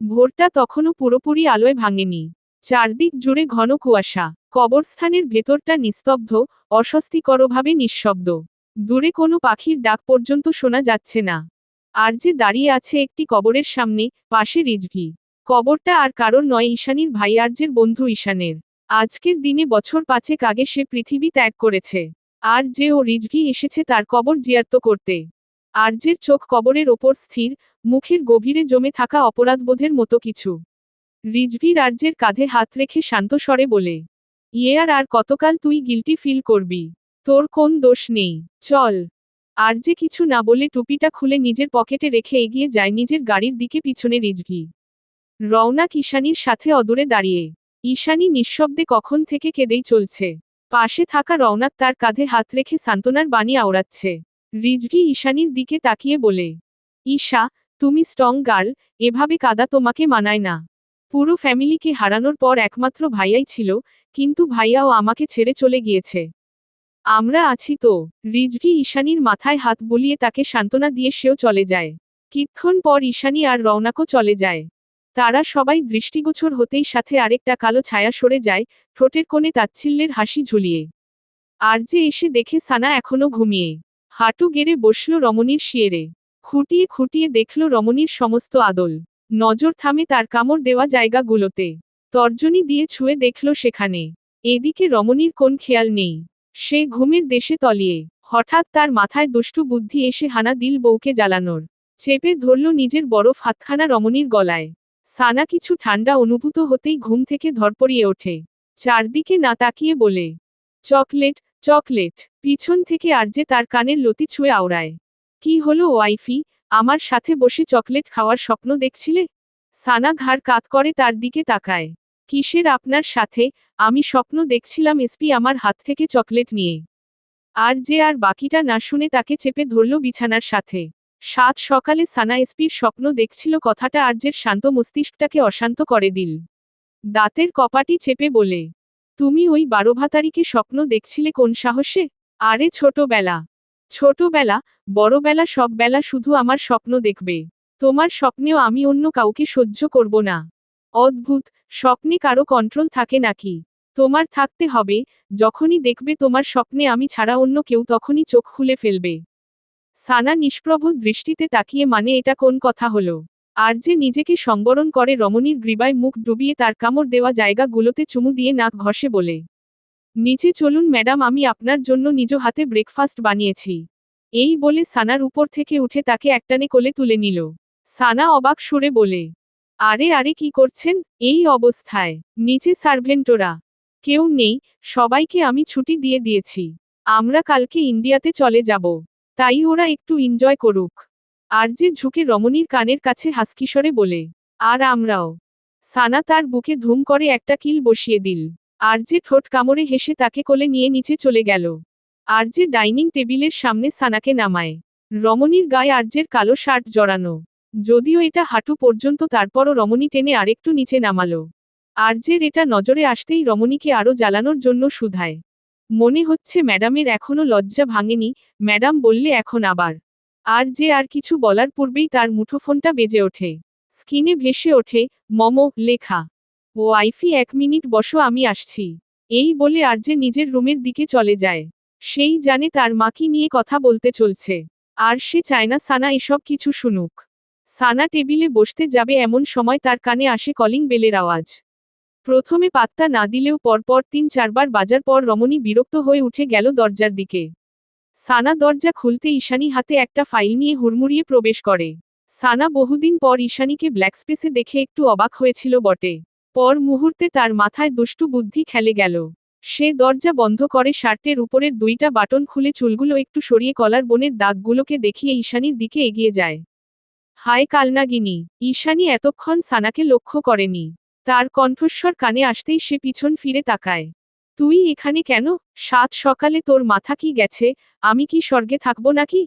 ভোরটা তখনও পুরোপুরি আলোয় ভাঙেনি। চারদিক জুড়ে ঘন কুয়াশা। কবরস্থানের ভেতরটা নিস্তব্ধ, অস্বস্তিকরভাবে নিঃশব্দ। দূরে কোনো পাখির ডাক পর্যন্ত শোনা যাচ্ছে না। আর যে দাঁড়িয়ে আছে একটি কবরের সামনে, পাশে রিজভী। কবরটা আর কারোর নয়, ঈশানীর ভাই আরজের বন্ধু ঈশানের। আজকের দিনে বছর 5 আগে সে পৃথিবী ত্যাগ করেছে। আর যে ও রিজভী এসেছে তার কবর জিয়ারত করতে। আরজের চোখ কবরের ওপর স্থির, মুখের গভীরে জমে থাকা অপরাধবোধের মতো কিছু। রিজভীর আরজের কাঁধে হাত রেখে শান্ত স্বরে বলে, আর কতকাল তুই গিল্টি ফিল করবি? তোর কোন দোষ নেই, চল। আরজে কিছু না বলে টুপিটা খুলে নিজের পকেটে রেখে এগিয়ে যায় নিজের গাড়ির দিকে। পিছনে রিজভী। রওনাক ঈশানীর সাথে অদূরে দাঁড়িয়ে। ঈশানী নিঃশব্দে কখন থেকে কেঁদেই চলছে। পাশে থাকা রওনাক তার কাঁধে হাত রেখে সান্ত্বনার বাণী আওড়াচ্ছে। রিজভী ঈশানীর দিকে তাকিয়ে বলে, ঈশা, তুমি স্ট্রং গার্ল, এভাবে কাঁদা তোমাকে মানায় না। পুরো ফ্যামিলিকে হারানোর পর একমাত্র ভাইয়াই ছিল, কিন্তু ভাইয়াও আমাকে ছেড়ে চলে গিয়েছে। আমরা আছি তো। রিজভী ঈশানীর মাথায় হাত বুলিয়ে তাকে সান্ত্বনা দিয়ে সেও চলে যায়। কিছুক্ষণ পর ঈশানী আর রওনাকও চলে যায়। তারা সবাই দৃষ্টিগোচর হতেই সাথে আরেকটা কালো ছায়া সরে যায়, ঠোঁটের কোণে তাচ্ছিল্যের হাসি ঝুলিয়ে। আর যে এসে দেখে সানা এখনো ঘুমিয়ে। হাঁটু গেড়ে বসল রমণীর শিয়েরে। খুঁটিয়ে খুঁটিয়ে দেখল রমণীর সমস্ত আদল। নজর থামে তার কামড় দেওয়া জায়গাগুলোতে। তর্জনী দিয়ে ছুঁয়ে দেখল সেখানে। এদিকে রমণীর কোন খেয়াল নেই। সে ঘুমের দেশে তলিয়ে। হঠাৎ তার মাথায় দুষ্টু বুদ্ধি এসে হানা দিল বউকে জ্বালানোর। চেপে ধরল নিজের বরফ হাতখানা রমণীর গলায়। সানা কিছু ঠান্ডা অনুভূত হতেই ঘুম থেকে ধরপড়িয়ে ওঠে। চারদিকে না তাকিয়ে বলে, চকলেট, চকলেট। পিছন থেকে আরজে তার কানের লতি ছুঁয়ে আওড়ায়। কি হলো ওয়াইফি, আমার সাথে বসে চকলেট খাওয়ার স্বপ্ন দেখছিলে? সানা ঘাড় কাত করে তার দিকে তাকায়। কিসের আপনার সাথে? আমি স্বপ্ন দেখছিলাম এসপি আমার হাত থেকে চকলেট নিয়ে। আর যে আর বাকিটা না শুনে তাকে চেপে ধরল বিছানার সাথে। সাত সকালে সানা এসপির স্বপ্ন দেখছিল কথাটা আরজের শান্ত মস্তিষ্কটাকে অশান্ত করে দিল। দাঁতের কপাটি চেপে বলে, তুমি ওই 12 তারিখে স্বপ্ন দেখছিলে কোন সাহসে? আরে ছোটবেলা। ছোটবেলা, বড়বেলা, সব বেলা শুধু আমার স্বপ্ন দেখবে। তোমার স্বপ্নেও আমি অন্য কাউকে সহ্য করব না। অদ্ভুত, স্বপ্নে কারো কন্ট্রোল থাকে নাকি? তোমার থাকতে হবে। যখনই দেখবে তোমার স্বপ্নে আমি ছাড়া অন্য কেউ তখনই চোখ খুলে ফেলবে। সানা নিষ্প্রভ দৃষ্টিতে তাকিয়ে, মানে এটা কোন কথা হলো? আর যে নিজেকে সংবরণ করে রমণীর গ্রীবায় মুখ ডুবিয়ে তার কামড় দেওয়া জায়গাগুলোতে চুমু দিয়ে নাক ঘষে বলে, নিচে চলুন ম্যাডাম, আমি আপনার জন্য নিজ হাতে ব্রেকফাস্ট বানিয়েছি। এই বলে সানার উপর থেকে উঠে তাকে একটানে কোলে তুলে নিল। সানা অবাক সুরে বলে, আরে আরে কি করছেন এই অবস্থায়? নিচে সার্ভেন্টরা কেউ নেই, সবাইকে আমি ছুটি দিয়ে দিয়েছি। আমরা কালকে ইন্ডিয়াতে চলে যাব। তাই ওরা একটু এনজয় করুক। আর যে ঝুঁকে রমণীর কানের কাছে হাসকিস্বরে বলে, আর আমরাও। সানা তার বুকে ধুম করে একটা কিল বসিয়ে দিল। আর যে ঠোঁট কামড়ে হেসে তাকে কোলে নিয়ে নিচে চলে গেল। আর যে ডাইনিং টেবিলের সামনে সানাকে নামায়। রমণীর গায়ে আরজের কালো শার্ট জড়ানো। যদিও এটা হাঁটু পর্যন্ত, তারপরও রমণী টেনে আরেকটু নিচে নামালো। আরজের এটা নজরে আসতেই রমণীকে আরও জ্বালানোর জন্য শুধায়, মনে হচ্ছে ম্যাডামের এখনো লজ্জা ভাঙেনি? ম্যাডাম বললে এখন আবার। আর যে আর কিছু বলার পূর্বেই তার মুঠোফোনটা বেজে ওঠে। স্ক্রিনে ভেসে ওঠে, মমো লেখা। ওয়াইফি 1 মিনিট বসো, আমি আসছি। এই বলে আর যে নিজের রুমের দিকে চলে যায়। সেই জানে তার মা কি নিয়ে কথা বলতে চলছে। আর সে চায় না সানা এসব কিছু শুনুক। সানা টেবিলে বসতে যাবে এমন সময় তার কানে আসে কলিং বেলের আওয়াজ। প্রথমে পাত্তা না দিলেও পরপর 3-4 বার বাজার পর রমণী বিরক্ত হয়ে উঠে গেল দরজার দিকে। সানা দরজা খুলতে ঈশানী হাতে একটা ফাইল নিয়ে হুড়মুড়িয়ে প্রবেশ করে। সানা বহুদিন পর ঈশানীকে ব্ল্যাক স্পেসে দেখে একটু অবাক হয়েছিল বটে। পর মুহূর্তে তার মাথায় দুষ্টু বুদ্ধি খেলে গেল। সে দরজা বন্ধ করে শার্টের উপরের 2টা বাটন খুলে চুলগুলো একটু সরিয়ে কলার বোনের দাগগুলোকে দেখিয়ে ঈশানীর দিকে এগিয়ে যায়। হায় কালনাগিনী! ঈশানী এতক্ষণ সানাকে লক্ষ্য করেনি। তার কণ্ঠস্বর কানে আসতেই সে পিছন ফিরে তাকায়। তুই এখানে কেন? 7 সকালে তোর মাথা কি গেছে? আমি কি স্বর্গে থাকবো নাকি?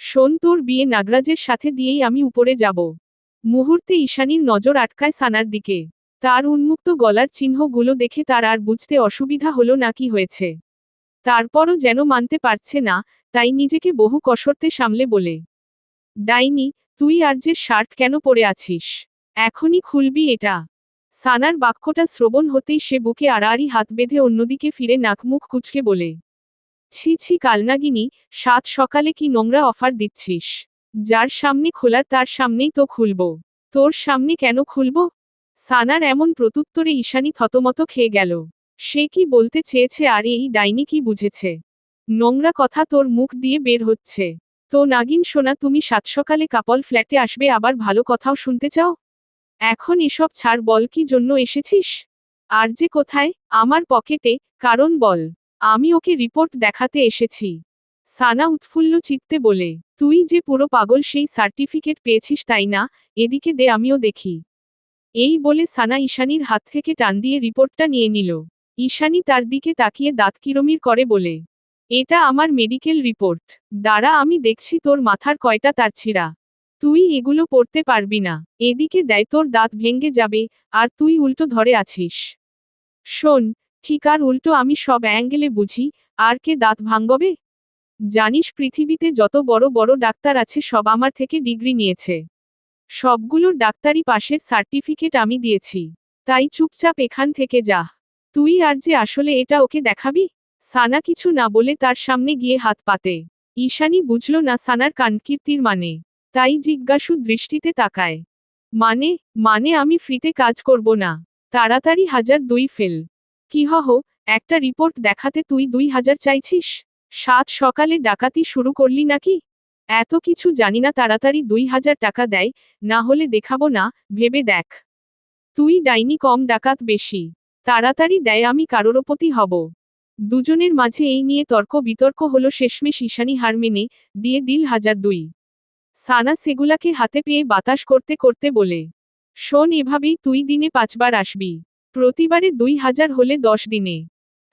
শোন, তোর বিয়ে নাগরাজের সাথে দিয়েই আমি উপরে যাব। মুহূর্তে ঈশানীর নজর আটকায় সানার দিকে। তার উন্মুক্ত গলার চিহ্নগুলো দেখে তার আর বুঝতে অসুবিধা হলো না কি হয়েছে। তারপরও যেন মানতে পারছে না, তাই নিজেকে বহু কসরতে সামলে বলে, ডাইনি, তুই আর যে শার্ট কেন পরে আছিস? এখনই খুলবি এটা। সানার বাক্যটা শ্রবণ হতেই সে বুকে আড়াআড়ি হাত বেঁধে অন্যদিকে ফিরে নাকমুখ কুঁচকে বলে, ছি ছি কালনাগিনী, সাত সকালে কি নোংরা অফার দিচ্ছিস? যার সামনে খোলার তার সামনেই তো খুলব। তোর সামনে কেন খুলব? সানার এমন প্রত্যুত্তরে ঈশানী থতমত খেয়ে গেল। সে কি বলতে চেয়েছে আর এই ডাইনি কি বুঝেছে? নোংরা কথা তোর মুখ দিয়ে বের হচ্ছে। তো নাগিন সোনা, তুমি সাত সকালে কাপল ফ্ল্যাটে আসবে আবার ভালো কথাও শুনতে চাও? এখন এসব ছাড়, বল কি জন্য এসেছিস? আর যে কোথায়? আমার পকেটে। কারণ বল। আমি ওকে রিপোর্ট দেখাতে এসেছি। সানা উৎফুল্ল চিত্তে বলে, তুই যে পুরো পাগল সেই সার্টিফিকেট পেয়েছিস তাই না? এদিকে দে আমিও দেখি। এই বলে সানা ঈশানীর হাত থেকে টান দিয়ে রিপোর্টটা নিয়ে নিল। ঈশানী তার দিকে তাকিয়ে দাঁত কিরমির করে বলে, এটা আমার মেডিকেল রিপোর্ট। দাঁড়া আমি দেখছি তোর মাথার কয়টা তার ছিঁড়া। তুই এগুলো পড়তে পারবি না। এদিকে দেয় তোর দাঁত ভেঙ্গে যাবে, আর তুই উল্টো ধরে আছিস। শোন, ঠিক আর উল্টো আমি সব অ্যাঙ্গেলে বুঝি, আর কে দাঁত ভাঙ্গবে? জানিস পৃথিবীতে যত বড় বড় ডাক্তার আছে সব আমার থেকে ডিগ্রি নিয়েছে। সবগুলোর ডাক্তারি পাশের সার্টিফিকেট আমি দিয়েছি। তাই চুপচাপ এখান থেকে যা। তুই আর যে আসলে এটা ওকে দেখাবি? সানা কিছু না বলে তার সামনে গিয়ে হাত পাতে। ঈশানী বুঝল না সানার কাণ্ডকীর্তির মানে। তাই জিজ্ঞাসু দৃষ্টিতে তাকায়। মানে? মানে আমি ফ্রিতে কাজ করব না। তাড়াতাড়ি 1002 ফেল। কি একটা রিপোর্ট দেখাতে তুই 2000 চাইছিস? সাত সকালে ডাকাতি শুরু করলি নাকি? এত কিছু জানি না, তাড়াতাড়ি 2000 টাকা দেয়, না হলে দেখাবো না, ভেবে দেখ। তুই ডাইনি কম ডাকাত বেশি। তাড়াতাড়ি দেয়, আমি কারোরপতি হব। দুজনের মাঝে এই নিয়ে তর্ক বিতর্ক হলো, শেষমেশ ঈশানী হার মেনে দিয়ে দিল 1002। সানা সেগুলাকে হাতে পেয়ে বাতাস করতে করতে বলে, শোন এভাবেই তুই দিনে 5 বার আসবি। প্রতিবারে 2000 হলে 10 দিনে।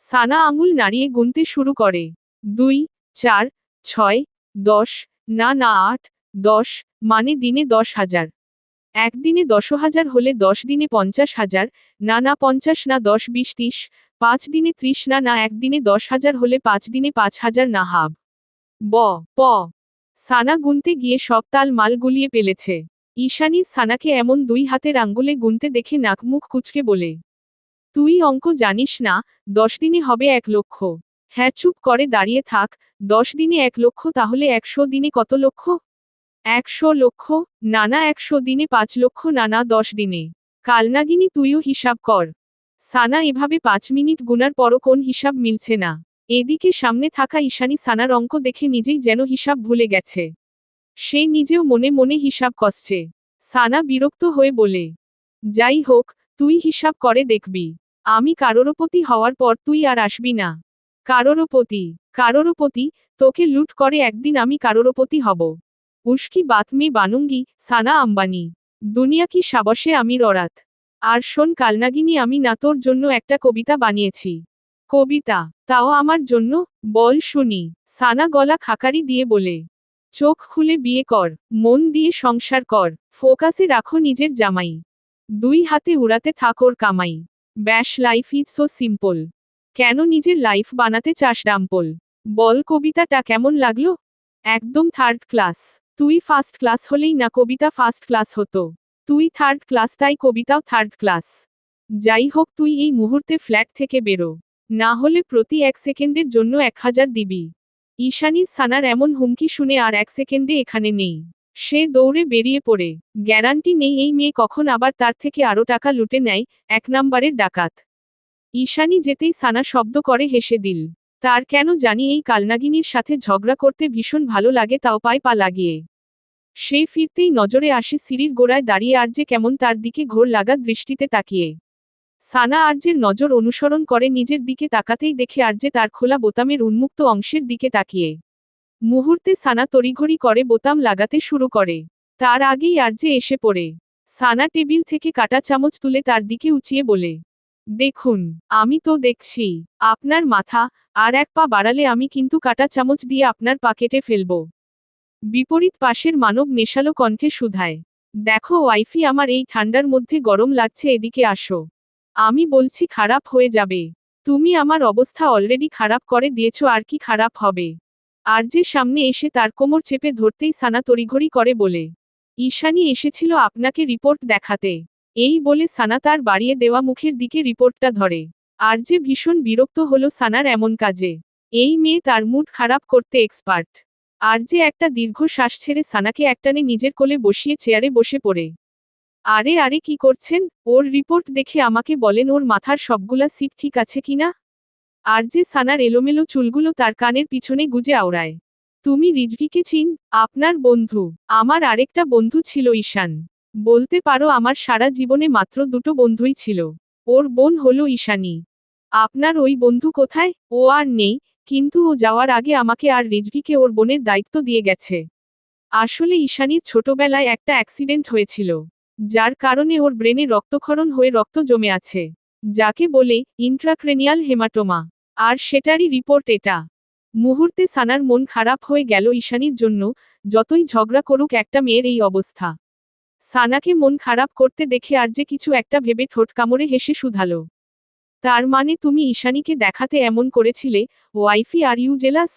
সানা আঙুল নাড়িয়ে গুনতে শুরু করে। 2, 4, 6, 10, না না 8, 10, মানে দিনে 10,000। একদিনে 10,000 হলে 10 দিনে 50,000, না না 50 না 10 20 30, 5 দিনে 30, না না একদিনে 10,000 হলে 5 দিনে 5,000, না হাব ব প। সানা গুনতে গিয়ে সব তাল মাল গুলিয়ে ফেলেছে। ঈশানীর সানাকে এমন 2 হাতের আঙ্গুলে গুনতে দেখে নাক মুখ কুঁচকে বলে, তুই অঙ্ক জানিস না? 10 দিনে হবে 1 লক্ষ। হ্যাঁ চুপ করে দাঁড়িয়ে থাক। 10 দিনে 1 লক্ষ, তাহলে 100 দিনে কত লক্ষ? 100 লক্ষ, নানা 100 দিনে 5 লক্ষ, নানা 10 দিনে। কালনাগিনী তুইও হিসাব কর। সানা এভাবে 5 মিনিট গুনার পরও কোন হিসাব মিলছে না। এদিকে সামনে থাকা ঈশানী সানার অঙ্ক দেখে নিজেই যেন হিসাব ভুলে গেছে। সে নিজেও মনে মনে হিসাব কষছে। সানা বিরক্ত হয়ে বলে, যাই হোক, তুই হিসাব করে দেখবি। আমি কারোরপতি হওয়ার পর তুই আর আসবি না। কারোরপতি? কারোরপতি? তোকে লুট করে একদিন আমি কারোরপতি হব। উস্কি বাত মে বানুঙ্গি, সানা আম্বানি। দুনিয়া কি সাবসে আমির অরাত। আর শোন কালনাগিনী, আমি না তোর জন্য একটা কবিতা বানিয়েছি। কবিতা? তাও আমার জন্য? বল শুনি। সানা গলা খাকারি দিয়ে বলে, চোখ খুলে বিয়ে কর, মন দিয়ে সংসার কর, ফোকাসে রাখো নিজের জামাই। 2 হাতে উড়াতে থাক ওর কামাই। ব্যাস, লাইফ ইজ সো সিম্পল। কেন নিজের লাইফ বানাতে চাস ডাম্পল? বল কবিতাটা কেমন লাগলো? একদম 3rd ক্লাস। তুই 1st ক্লাস হলেই না কবিতা 1st ক্লাস হতো। তুই 3rd ক্লাস, তাই কবিতাও 3rd ক্লাস। যাই হোক, তুই এই মুহূর্তে ফ্ল্যাট থেকে বেরো। না হলে প্রতি 1 সেকেন্ডের জন্য 1000 দিবি। ঈশানীর সানার এমন হুমকি শুনে আর 1 সেকেন্ডে এখানে নেই। সে দৌড়ে বেরিয়ে পড়ে। গ্যারান্টি নেই এই মেয়ে কখন আবার তার থেকে আরও টাকা লুটে নেয়, 1 নাম্বারের ডাকাত। ঈশানী যেতেই সানা শব্দ করে হেসে দিল। তার কেন জানি এই কালনাগিনীর সাথে ঝগড়া করতে ভীষণ ভালো লাগে, তাও পায়ে পা লাগিয়ে। সে ফিরতেই নজরে আসে সিঁড়ির গোড়ায় দাঁড়িয়ে আরজে কেমন তার দিকে ঘোর লাগা দৃষ্টিতে তাকিয়ে। সানা আরজের নজর অনুসরণ করে, নিজের দিকে তাকাতেই দেখে আরজে তার খোলা বোতামের উন্মুক্ত অংশের দিকে তাকিয়ে। মুহূর্তে সানা তড়িঘড়ি করে বোতাম লাগাতে শুরু করে। তার আগেই আরজে এসে পড়ে। সানা টেবিল থেকে কাটা চামচ তুলে তার দিকে উঁচিয়ে বলে, দেখুন, আমি তো দেখছি আপনার মাথা, আর 1 পা বাড়ালে আমি কিন্তু কাটা চামচ দিয়ে আপনার পা কেটে ফেলব। বিপরীত পাশের মানব নেশালো কণ্ঠে শুধায়, দেখো ওয়াইফি, আমার এই ঠান্ডার মধ্যে গরম লাগছে, এদিকে আসো। আমি বলছি খারাপ হয়ে যাবে। তুমি আমার অবস্থা অলরেডি খারাপ করে দিয়েছো, আর কি খারাপ হবে? আরজে সামনে এসে তার কোমর চেপে ধরতেই সানা তড়িঘড়ি করে বলে, ঈশানী এসেছিল আপনাকে রিপোর্ট দেখাতে। এই বলে সানা তার বাড়িয়ে দেওয়া মুখের দিকে রিপোর্টটা ধরে। আরজে ভীষণ বিরক্ত হলো সানার এমন কাজে। এই মেয়ে তার মুড খারাপ করতে এক্সপার্ট। আরজে একটা দীর্ঘ শ্বাস ছেড়ে সানাকে একটানে নিজের কোলে বসিয়ে চেয়ারে বসে পড়ে। আরে আরে কি করছেন? ওর রিপোর্ট দেখে আমাকে বলেন ওর মাথার সবগুলা সিট ঠিক আছে কিনা। আরজে সানার এলোমেলো চুলগুলো তার কানের পিছনে গুজে আওড়ায়। তুমি রিজভিকে চিন? আপনার বন্ধু। আমার আরেকটা বন্ধু ছিল ঈশান। বলতে পারো আমার সারা জীবনে মাত্র দুটো বন্ধুই ছিল। ওর বোন হলো ঈশানী। আপনার ওই বন্ধু কোথায়? ও আর নেই, কিন্তু ও যাওয়ার আগে আমাকে আর রিজভিকে ওর বোনের দায়িত্ব দিয়ে গেছে। আসলে ঈশানীর ছোটবেলায় একটা অ্যাক্সিডেন্ট হয়েছিল, যার কারণে ওর ব্রেনে রক্তক্ষরণ হয়ে রক্ত জমে আছে, যাকে বলে ইন্ট্রাক্রেনিয়াল হেমাটোমা। আর সেটারই রিপোর্ট এটা। মুহূর্তে সানার মন খারাপ হয়ে গেল ঈশানীর জন্য। যতই ঝগড়া করুক একটা মেয়ের এই অবস্থা। সানাকে মন খারাপ করতে দেখে আর যে কিছু একটা ভেবে ঠোঁট কামড়ে হেসে শুধালো। তার মানে তুমি ঈশানীকে দেখাতে এমন করেছিলে? ওয়াইফি আর ইউ জেলাস?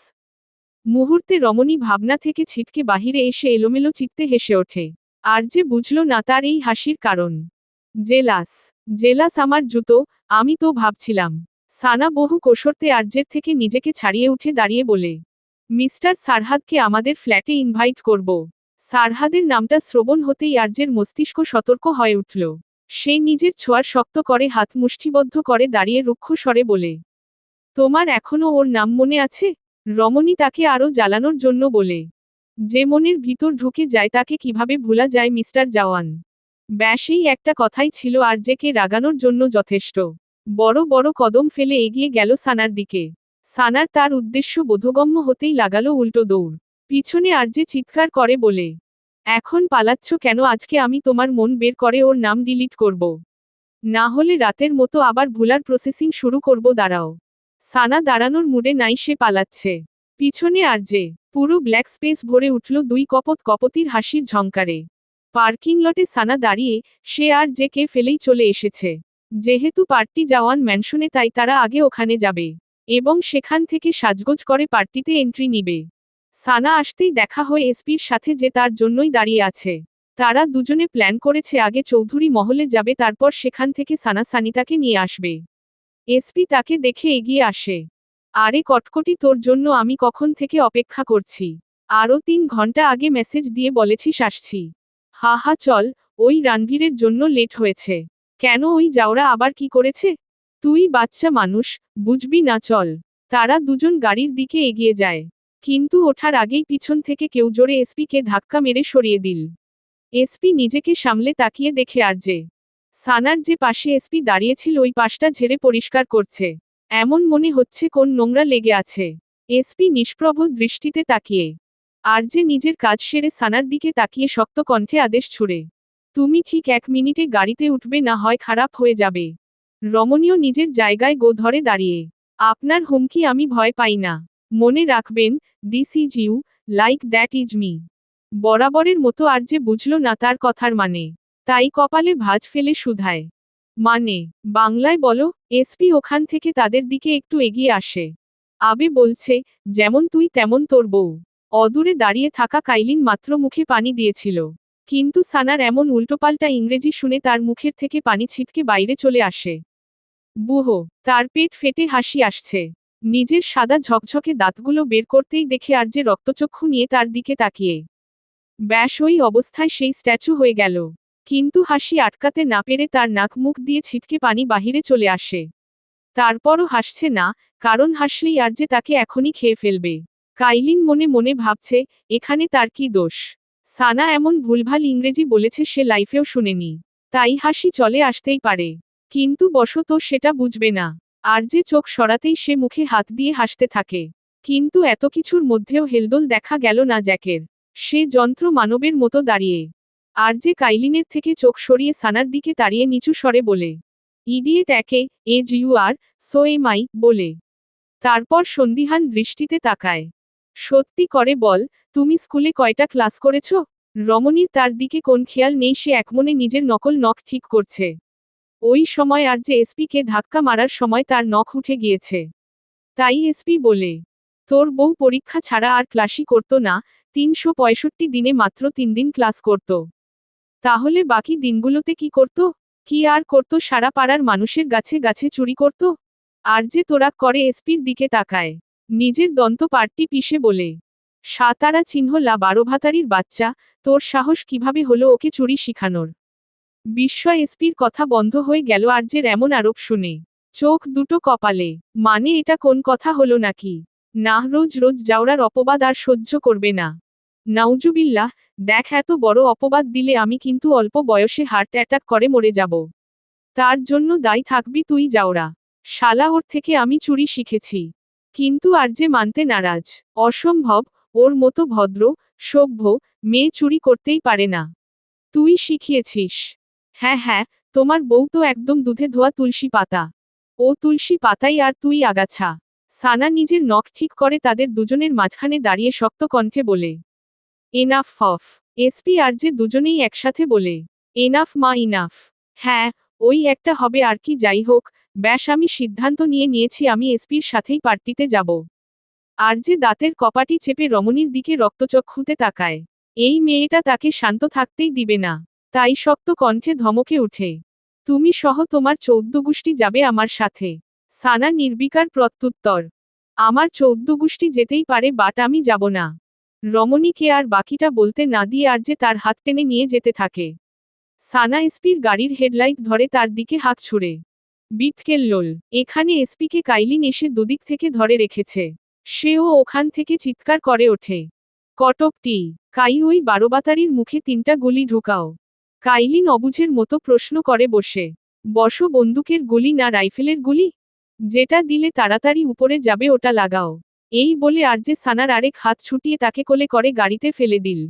মুহূর্তে রমণী ভাবনা থেকে ছিটকে বাহিরে এসে এলোমেলো চিত্তে হেসে ওঠে। আর যে বুঝল না তার এই হাসির কারণ। জেলাস? জেলাস আমার জুতো, আমি তো ভাবছিলাম। সানা বহু কৌশর্তে আর্যের থেকে নিজেকে ছাড়িয়ে উঠে দাঁড়িয়ে বলে। মিস্টার সারহাদকে আমাদের ফ্ল্যাটে ইনভাইট করব। সারহাদের নামটা শ্রবণ হতেই আর্যের মস্তিষ্ক সতর্ক হয়ে উঠল। সে নিজের ছোঁয়ার শক্ত করে হাত মুষ্টিবদ্ধ করে দাঁড়িয়ে রুক্ষ স্বরে বলে। তোমার এখনো ওর নাম মনে আছে? রমণী তাকে আরও জ্বালানোর জন্য বলে। যে মনের ভিতর ঢুকে যায় তাকে কিভাবে ভোলা যায় মিস্টার জওয়ান? ব্যাস এই একটা কথাই ছিল আরজেকে রাগানোর জন্য যথেষ্ট। বড় বড় কদম ফেলে এগিয়ে গেল সানার দিকে। সানার তার উদ্দেশ্য বোধগম্য হতেই লাগালো উল্টো দৌড়। পিছনে আরজে চিৎকার করে বলে। এখন পালাচ্ছ কেন? আজকে আমি তোমার মন বের করে ওর নাম ডিলিট করব। না হলে রাতের মতো আবার ভুলার প্রসেসিং শুরু করব। দাঁড়াও। সানা দাঁড়ানোর মুডে নাই, সে পালাচ্ছে। পিছনে আরজে। পুরো ব্ল্যাক স্পেস ভরে উঠল দুই কপত কপতির হাসির ঝংকারে। পার্কিং লটে সানা দাঁড়িয়ে, সে আর যে কে ফেলেই চলে এসেছে। যেহেতু পার্টি জওয়ান ম্যানশনে, তাই তারা আগে ওখানে যাবে এবং সেখান থেকে সাজগোজ করে পার্টিতে এন্ট্রি নিবে। সানা আসতেই দেখা হয় এসপির সাথে, যে তার জন্যই দাঁড়িয়ে আছে। তারা দুজনে প্ল্যান করেছে আগে চৌধুরী মহলে যাবে, তারপর সেখান থেকে সানা সানিতাকে নিয়ে আসবে। এসপি তাকে দেখে এগিয়ে আসে। আরে কটকটি, তোর জন্য আমি কখন থেকে অপেক্ষা করছি। আরও 3 ঘন্টা আগে মেসেজ দিয়ে বলেছিস আসছি। হা হা, চল। ওই রণবীরের জন্য লেট হয়েছে। কেন, ওই যাওরা আবার কি করেছে? তুই বাচ্চা মানুষ, বুঝবি না, চল। তারা দুজন গাড়ির দিকে এগিয়ে যায়। কিন্তু ওঠার আগেই পিছন থেকে কেউ জোরে এসপিকে ধাক্কা মেরে সরিয়ে দিল। এসপি নিজেকে সামলে তাকিয়ে দেখে আরজে। সানার যে পাশে এসপি দাঁড়িয়েছিল ওই পাশটা ঝেড়ে পরিষ্কার করছে। এমন মনে হচ্ছে কোন নোংরা লেগে আছে। এসপি নিষ্প্রভ দৃষ্টিতে তাকিয়ে। আরজে নিজের কাজ সেরে সানার দিকে তাকিয়ে শক্ত কণ্ঠে আদেশ ছুড়ে। তুমি ঠিক 1 মিনিটে গাড়িতে উঠবে, না হয় খারাপ হয়ে যাবে। রমণীয় নিজের জায়গায় গো ধরে দাঁড়িয়ে। আপনার হুমকি আমি ভয় পাই না। মনে রাখবেন, this is you, like that is me. বরাবরের মতো আরজে বুঝল না তার কথার মানে। তাই কপালে ভাঁজ ফেলে শুধায়। মানে? বাংলায় বলো। এসপি ওখান থেকে তাদের দিকে একটু এগিয়ে আসে। আবে বলছে, যেমন তুই তেমন তোর বউ। অদূরে দাঁড়িয়ে থাকা কাইলিন মাত্র মুখে পানি দিয়েছিল। কিন্তু সানার এমন উল্টোপাল্টা ইংরেজি শুনে তার মুখের থেকে পানি ছিটকে বাইরে চলে আসে। বুহো, তার পেট ফেটে হাসি আসছে। নিজের সাদা ঝকঝকে দাঁতগুলো বের করতেই দেখে আর যে রক্তচক্ষু নিয়ে তার দিকে তাকিয়ে। ব্যাস ওই অবস্থায় সেই স্ট্যাচু হয়ে গেল। কিন্তু হাসি আটকাতে না পেরে তার নাক মুখ দিয়ে ছিটকে পানি বাহিরে চলে আসে। তারপরও হাসছে না, কারণ হাসলেই আর যে তাকে এখনই খেয়ে ফেলবে। কাইলিন মনে মনে ভাবছে, এখানে তার কি দোষ? সানা এমন ভুলভাল ইংরেজি বলেছে সে লাইফেও শুনেনি। তাই হাসি চলে আসতেই পারে। কিন্তু বশত সেটা বুঝবে না। আর যে চোখ সরাতেই সে মুখে হাত দিয়ে হাসতে থাকে। কিন্তু এত কিছুর মধ্যেও হেলদোল দেখা গেল না জ্যাকের। সে যন্ত্র মানবের মতো দাঁড়িয়ে। আর যে কাইলিনের থেকে চোখ সরিয়ে সানার দিকে তাড়িয়ে নিচু স্বরে বলে। ইডিয়েট একে, as you are, so am I, বলে। তারপর সন্দিহান দৃষ্টিতে তাকায়। সত্যি করে বল, তুমি স্কুলে কয়টা ক্লাস করেছ? রমণীর তার দিকে কোন খেয়াল নেই, সে একমনে নিজের নকল নখ ঠিক করছে। ওই সময় আর যে এসপিকে ধাক্কা মারার সময় তার নখ উঠে গিয়েছে। তাই এসপি বলে, তোর বউ পরীক্ষা ছাড়া আর ক্লাসই করতো না, 365 দিনে মাত্র 3 দিন ক্লাস করত। তাহলে বাকি দিনগুলোতে কি করত? কি আর করত, সারা পাড়ার মানুষের গাছে গাছে চুরি করত। আর যে তোরাক করে এসপির দিকে তাকায়, নিজের দন্ত পার্টি পিষে বলে, সাতারা চিহ্ন লা 12 ভাতারির বাচ্চা, তোর সাহস কিভাবে হলো ওকে চুরি শিখানোর? বিস্ময় এসপির কথা বন্ধ হয়ে গেল আরজের এমন আরোপ শুনে। চোখ দুটো কপালে, মানে এটা কোন কথা হলো নাকি? না, রোজ রোজ জাউরার অপবাদ আর সহ্য করবে না। নাউজুবিল্লাহ, দেখ এত বড় অপবাদ দিলে আমি কিন্তু অল্প বয়সে হার্ট অ্যাটাক করে মরে যাব। তার জন্য দায়ী থাকবি তুই জাউরা। শালা, ওর থেকে আমি চুরি শিখেছি। কিন্তু আরজে মানতে নারাজ। অসম্ভব, ওর মতো ভদ্র, সভ্য মেয়ে চুরি করতেই পারে না। তুই শিখিয়েছিস? হ্যাঁ হ্যাঁ, তোমার বউ তো একদম দুধে ধোয়া তুলসী পাতা। ও তুলসী পাতাই আর তুই আগাছা। সানা নিজের নখ ঠিক করে তাদের দুজনের মাঝখানে দাঁড়িয়ে শক্ত কণ্ঠে বলে, এনাফ অফ। এসপি আর যে দুজনেই একসাথে বলে, এনাফ মা ইনাফ। হ্যাঁ, ওই একটা হবে আর কি, যাই হোক, ব্যাস আমি সিদ্ধান্ত নিয়েছি আমি এসপির সাথেই পার্টিতে যাব। আর যে দাঁতের কপাটি চেপে রমণীর দিকে রক্তচক্ষুতে তাকায়। এই মেয়েটা তাকে শান্ত থাকতেই দিবে না। তাই শক্ত কণ্ঠে ধমকে উঠে, তুমি সহ তোমার 14 গোষ্ঠী যাবে আমার সাথে। সানা নির্বিকার প্রত্যুত্তর, আমার 14 গোষ্ঠী যেতেই পারে, বাট আমি যাব না। রমণীকে আর বাকিটা বলতে না দিয়ে আর যে তার হাত টেনে নিয়ে যেতে থাকে। সানা এসপির গাড়ির হেডলাইট ধরে তার দিকে হাত ছুড়ে, বিটকেল্লোল, এখানে এসপিকে কাইলিন এসে দুদিক থেকে ধরে রেখেছে। সেও ওখান থেকে চিৎকার করে ওঠে, কটকটি, কাই ওই 12 বাতারির মুখে 3টা গুলি ঢুকাও। কাইলিন অবুঝের মতো প্রশ্ন করে বসে, বসো, বন্দুকের গুলি না রাইফেলের গুলি? যেটা দিলে তাড়াতাড়ি উপরে যাবে ওটা লাগাও। এই বলে আরজে সানার আরেক হাত ছুটিয়ে তাকে কোলে করে গাড়িতে ফেলে দিল।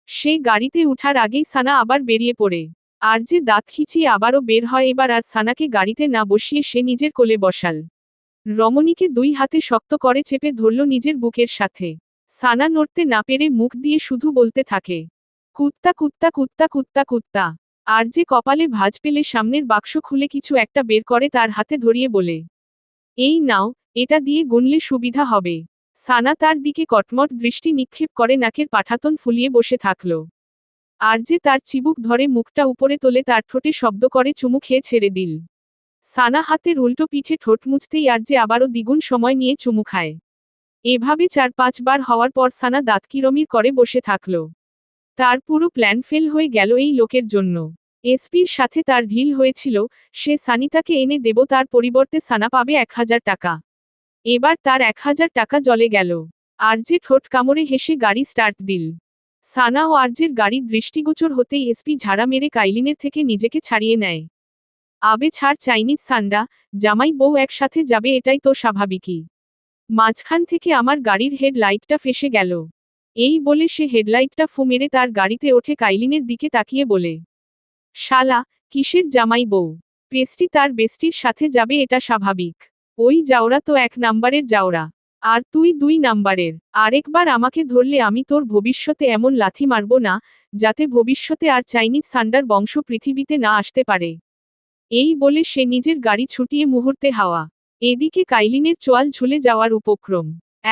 সে গাড়িতে উঠার আগেই সানা আবার বেরিয়ে পড়ে। আরজে দাঁত খিচিয়ে আবারও বের হয় এবার, আর সানাকে গাড়িতে না বসিয়ে সে নিজের কোলে বসাল। রমণীকে 2 হাতে শক্ত করে চেপে ধরল নিজের বুকের সাথে। সানা নড়তে না পেরে মুখ দিয়ে শুধু বলতে থাকে, কুত্তা কুত্তা কুত্তা কুত্তা কুত্তা। আর যে কপালে ভাঁজ পেলে সামনের বাক্স খুলে কিছু একটা বের করে তার হাতে ধরিয়ে বলে, এই নাও, এটা দিয়ে গুনলে সুবিধা হবে। সানা তার দিকে কটমট দৃষ্টি নিক্ষেপ করে নাকের পাঠাতন ফুলিয়ে বসে থাকল। আর যে তার চিবুক ধরে মুখটা উপরে তোলে তার ঠোঁটে শব্দ করে চুমু খেয়ে ছেড়ে দিল। সানা হাতের উল্টো পিঠে ঠোঁট মুছতেই আর যে আবারও দ্বিগুণ সময় নিয়ে চুমু খায়। এভাবে 4-5 বার হওয়ার পর সানা দাঁত কিরমির করে বসে থাকল। তার পুরো প্ল্যান ফেল হয়ে গেল এই লোকের জন্য। এসপির সাথে তার ঢিল হয়েছিল, সে সানিতাকে এনে দেব, তার পরিবর্তে সানা পাবে 1000 টাকা। এবার তার 1000 টাকা জলে গেল। আরজে ঠোঁট কামড়ে হেসে গাড়ি স্টার্ট দিল। সানা ও আরজের গাড়ি দৃষ্টিগোচর হতেই এসপি ঝাড়া মেরে কাইলিনের থেকে নিজেকে ছাড়িয়ে নেয়। আবে ছাড় চাইনিজ সান্ডা, জামাই বউ একসাথে যাবে এটাই তো স্বাভাবিকই। মাঝখান থেকে আমার গাড়ির হেড লাইটটা ফেসে গেল। এই বলে সে হেডলাইটটা ফু মেরে তার গাড়িতে ওঠে কাইলিনের দিকে তাকিয়ে বলে, শালা, কিসের জামাই বউ? পেস্টি তার বেস্টির সাথে যাবে এটা স্বাভাবিক। ওই জাউরা তো 1 নাম্বারের জাউরা। আর তুই 2 নাম্বারের। আরেকবার আমাকে ধরলে আমি তোর ভবিষ্যতে এমন লাথি মারব না, যাতে ভবিষ্যতে আর চাইনিজ সান্ডার বংশ পৃথিবীতে না আসতে পারে। এই বলে সে নিজের গাড়ি ছুটিয়ে মুহূর্তে হাওয়া। এদিকে কাইলিনের চোয়াল ঝুলে যাওয়ার উপক্রম।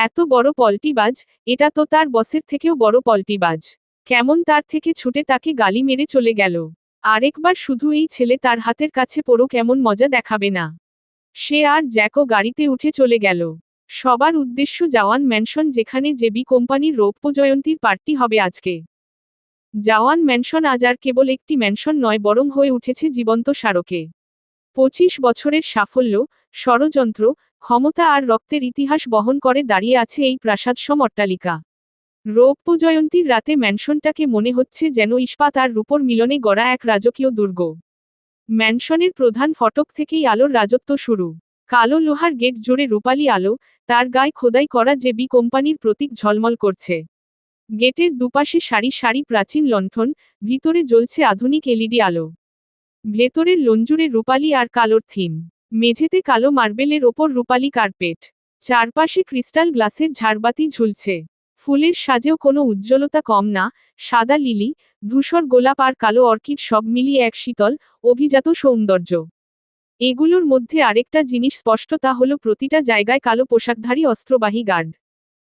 এত বড় পল্টিবাজ, এটা তো তার বসের থেকেও বড় পল্টিবাজ। কেমন তার থেকে ছুটে তাকে গালি মেরে চলে গেল। আরেকবার শুধু এই ছেলে তার হাতের কাছে পড়ুক এমন মজা দেখাবে না। সে আর জ্যাকও গাড়িতে উঠে চলে গেল। সবার উদ্দেশ্য জাওয়ান ম্যানশন, যেখানে জেবি কোম্পানির রৌপ্য জয়ন্তীর পার্টি হবে আজকে। জাওয়ান ম্যানশন আজ আর কেবল একটি ম্যানশন নয়, বরং হয়ে উঠেছে জীবন্ত স্মারকে। 25 বছরের সাফল্য, ষড়যন্ত্র, ক্ষমতা আর রক্তের ইতিহাস বহন করে দাঁড়িয়ে আছে এই প্রাসাদসম অট্টালিকা। রৌপ্য জয়ন্তীর রাতে ম্যানশনটাকে মনে হচ্ছে যেন ইস্পাত আর রূপোর মিলনে গড়া এক রাজকীয় দুর্গ। ম্যানশনের প্রধান ফটক থেকেই আলোর রাজত্ব শুরু। কালো লোহার গেট জুড়ে রূপালী আলো, তার গায়ে খোদাই করা জেবি কোম্পানির প্রতীক ঝলমল করছে। গেটের দুপাশে সারি সারি প্রাচীন লণ্ঠন, ভিতরে জ্বলছে আধুনিক এলইডি আলো। ভেতরের লঞ্জুরে রূপালী আর কালোর থিম। মেঝেতে কালো মার্বেলের ওপর রূপালী কার্পেট। চারপাশে ক্রিস্টাল গ্লাসের ঝাড়বাতি ঝুলছে। ফুলের সাজেও কোনো উজ্জ্বলতা কম না, সাদা লিলি, ধূসর গোলাপ আর কালো অর্কিড সব মিলিয়ে এক শীতল, অভিজাত সৌন্দর্য। এগুলোর মধ্যে আরেকটা জিনিস স্পষ্ট, তা হলো প্রতিটা জায়গায় কালো পোশাকধারী অস্ত্রবাহী গার্ড।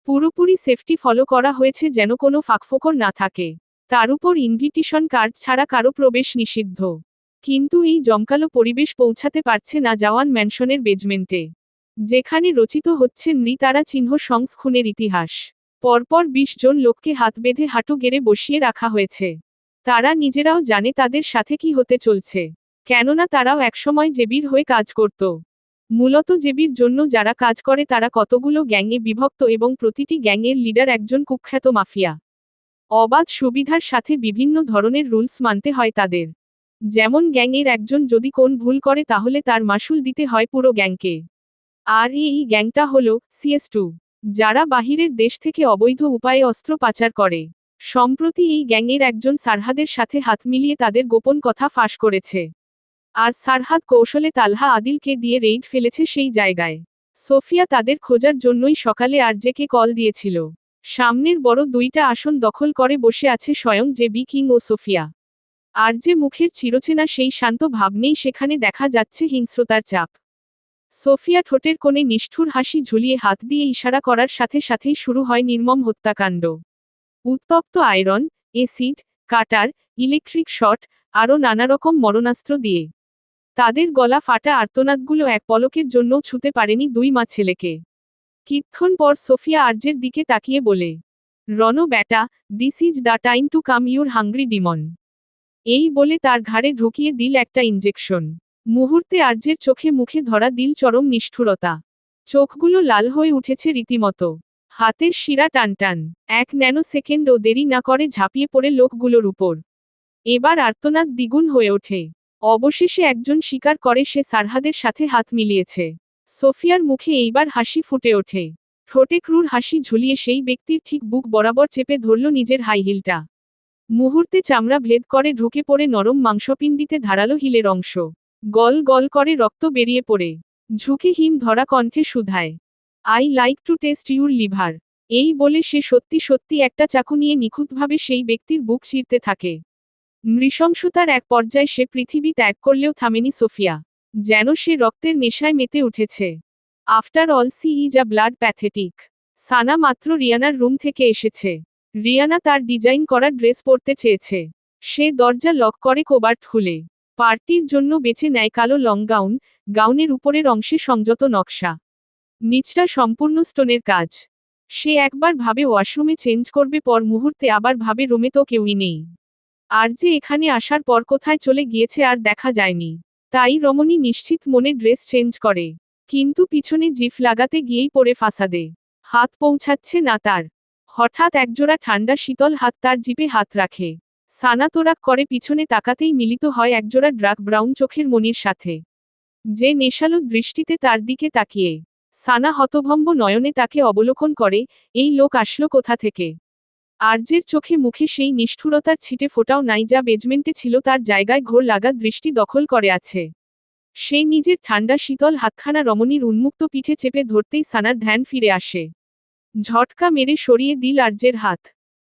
পুরোপুরি সেফটি ফলো করা হয়েছে যেন কোনো ফাঁকফোকর না থাকে। তার উপর ইনভিটেশন কার্ড ছাড়া কারো প্রবেশ নিষিদ্ধ। কিন্তু এই জমকালো পরিবেশ পৌঁছাতে পারছে না জওয়ান ম্যানশনের বেজমেন্টে, যেখানে রচিত হচ্ছে নৃতারা চিহ্ন সংস খুনের ইতিহাস। পরপর ২০ জন লোককে হাত বেঁধে হাঁটু গেড়ে বসিয়ে রাখা হয়েছে। তারা নিজেরাও জানে তাদের সাথে কি হতে চলছে, কেননা তারাও একসময় জেবির হয়ে কাজ করত। মূলত জেবির জন্য যারা কাজ করে তারা কতগুলো গ্যাংয়ে বিভক্ত এবং প্রতিটি গ্যাংয়ের লিডার একজন কুখ্যাত মাফিয়া। অবাধ সুবিধার সাথে বিভিন্ন ধরনের রুলস মানতে হয় তাদের। যেমন গ্যাংয়ের একজন যদি কোন ভুল করে তাহলে তার মাসুল দিতে হয় পুরো গ্যাংকে। আর এই গ্যাংটা হলো CS2, যারা বাহিরের দেশ থেকে অবৈধ উপায়ে অস্ত্র পাচার করে। সম্প্রতি এই গ্যাংয়ের একজন সারহাদের সাথে হাত মিলিয়ে তাদের গোপন কথা ফাঁস করেছে। আর সারহাদ কৌশলে তালহা আদিলকে দিয়ে রেইড ফেলেছে সেই জায়গায়। সোফিয়া তাদের খোঁজার জন্যই সকালে আরজেকে কল দিয়েছিল। সামনের বড় দুইটা আসন দখল করে বসে আছে স্বয়ং জেবি কিং ও সোফিয়া। আরজে মুখের চিরচেনা সেই শান্ত ভাব নেই, সেখানে দেখা যাচ্ছে হিংস্রতার চাপ। সোফিয়া ঠোঁটের কোণে নিষ্ঠুর হাসি ঝুলিয়ে হাত দিয়ে ইশারা করার সাথে সাথেই শুরু হয় নির্মম হত্যাকাণ্ড। উত্তপ্ত আয়রন, এসিড, কাটার, ইলেকট্রিক শট, আরও নানারকম মরণাস্ত্র দিয়ে। তাদের গলা ফাটা আর্তনাদগুলো এক পলকের জন্যও ছুঁতে পারেনি দুই মা ছেলেকে। কিছুক্ষণ পর সোফিয়া আরজের দিকে তাকিয়ে বলে, রনো ব্যাটা, this is the time to calm your hungry demon. এই বলে তার ঘাড়ে ঢুকিয়ে দিল একটা ইঞ্জেকশন। মুহূর্তে আরজের চোখে মুখে ধরা দিল চরম নিষ্ঠুরতা। চোখগুলো লাল হয়ে উঠেছে রীতিমতো। হাতের শিরা টানটান। 1 ন্যানো সেকেন্ডও দেরি না করে ঝাঁপিয়ে পড়ে লোকগুলোর উপর। এবার আর্তনাদ দ্বিগুণ হয়ে ওঠে। অবশেষে একজন স্বীকার করে সে সারহাদের সাথে হাত মিলিয়েছে। সোফিয়ার মুখে এইবার হাসি ফুটে ওঠে। ঠোঁটে ক্রূর হাসি ঝুলিয়ে সেই ব্যক্তির ঠিক বুক বরাবর চেপে ধরল নিজের হাই হিলটা। মুহূর্তে চামড়া ভেদ করে ঢুকে পড়ে নরম মাংসপিণ্ডিতে ধারালো হিলের অংশ। গল গল করে রক্ত বেরিয়ে পড়ে। ঝুঁকে হিম ধরা কণ্ঠে শুধায়, I like to taste your liver. এই বলে সে সত্যি সত্যি একটা চাকু নিয়ে নিখুঁতভাবে সেই ব্যক্তির বুক চিরতে থাকে। নৃশংসতার এক পর্যায়ে সে পৃথিবী ত্যাগ করলেও থামেনি সোফিয়া। যেন সে রক্তের নেশায় মেতে উঠেছে। After all she is a blood pathetic. Sana মাত্র রিয়ানার রুম থেকে এসেছে। রিয়ানা তার ডিজাইন করা ড্রেস পরতে চেয়েছে। সে দরজা লক করে কোবার্ট খুলে পার্টির জন্য বেছে নেয় কালো লং গাউন। গাউনের উপরের অংশে সংযত নকশা, নিচটা সম্পূর্ণ স্টোনের কাজ। সে একবার ভাবে ওয়াশরুমে চেঞ্জ করবে, পর মুহূর্তে আবার ভাবে রুমে তো কেউই নেই। আর যে এখানে আসার পর কোথায় চলে গিয়েছে আর দেখা যায়নি। তাই রমণী নিশ্চিত মনে ড্রেস চেঞ্জ করে। কিন্তু পিছনে জিফ লাগাতে গিয়েই পড়ে ফাসাদে। হাত পৌঁছাচ্ছে না তার। হঠাৎ একজোড়া ঠান্ডা শীতল হাত তার জিপে হাত রাখে। সানা তোরাক করে পিছনে তাকাতেই মিলিত হয় একজোড়া ড্রাক ব্রাউন চোখের মনির সাথে, যে নেশালো দৃষ্টিতে তার দিকে তাকিয়ে। সানা হতভম্ব নয়নে তাকে অবলোকন করে, এই লোক আসলো কোথা থেকে। আরজের চোখে মুখে সেই নিষ্ঠুরতার ছিটে ফোটাও নাই যা বেজমেন্টে ছিল তার জায়গায় ঘোর লাগা দৃষ্টি দখল করে আছে। সে নিজের ঠান্ডা শীতল হাতখানা রমণীর উন্মুক্ত পিঠে চেপে ধরতেই সানার ধ্যান ফিরে আসে। ঝটকা মেরে সরিয়ে দিল আরজের হাত।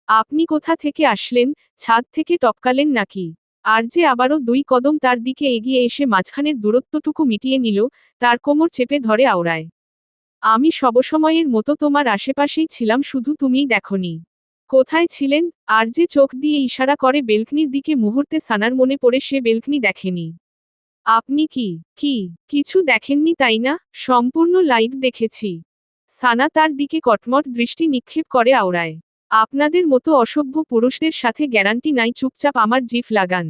আপনি কোথা থেকে আসলেন? ছাদ থেকে টপকালেন নাকি? আরজে আবারও 2 কদম তার দিকে এগিয়ে এসে মাঝখানের দূরত্বটুকু মিটিয়ে নিল, তার কোমর চেপে ধরে আওড়ায়। আমি সবসময়ের মতো তোমার আশেপাশেই ছিলাম, শুধু তুমিই দেখোনি। কোথায় ছিলেন? আরজে চোখ দিয়ে ইশারা করে বেলকনির দিকে। মুহূর্তে সানার মনে পড়ে সে বেলকনি দেখেনি। আপনি কিছু দেখেননি তাই না? সম্পূর্ণ লাইভ দেখেছি। সানা তার দিকে কটমট দৃষ্টি নিক্ষেপ করে আওড়ায়। আপনাদের মতো অসভ্য পুরুষদের সাথে গ্যারান্টি নাই, চুপচাপ আমার জিফ লাগান।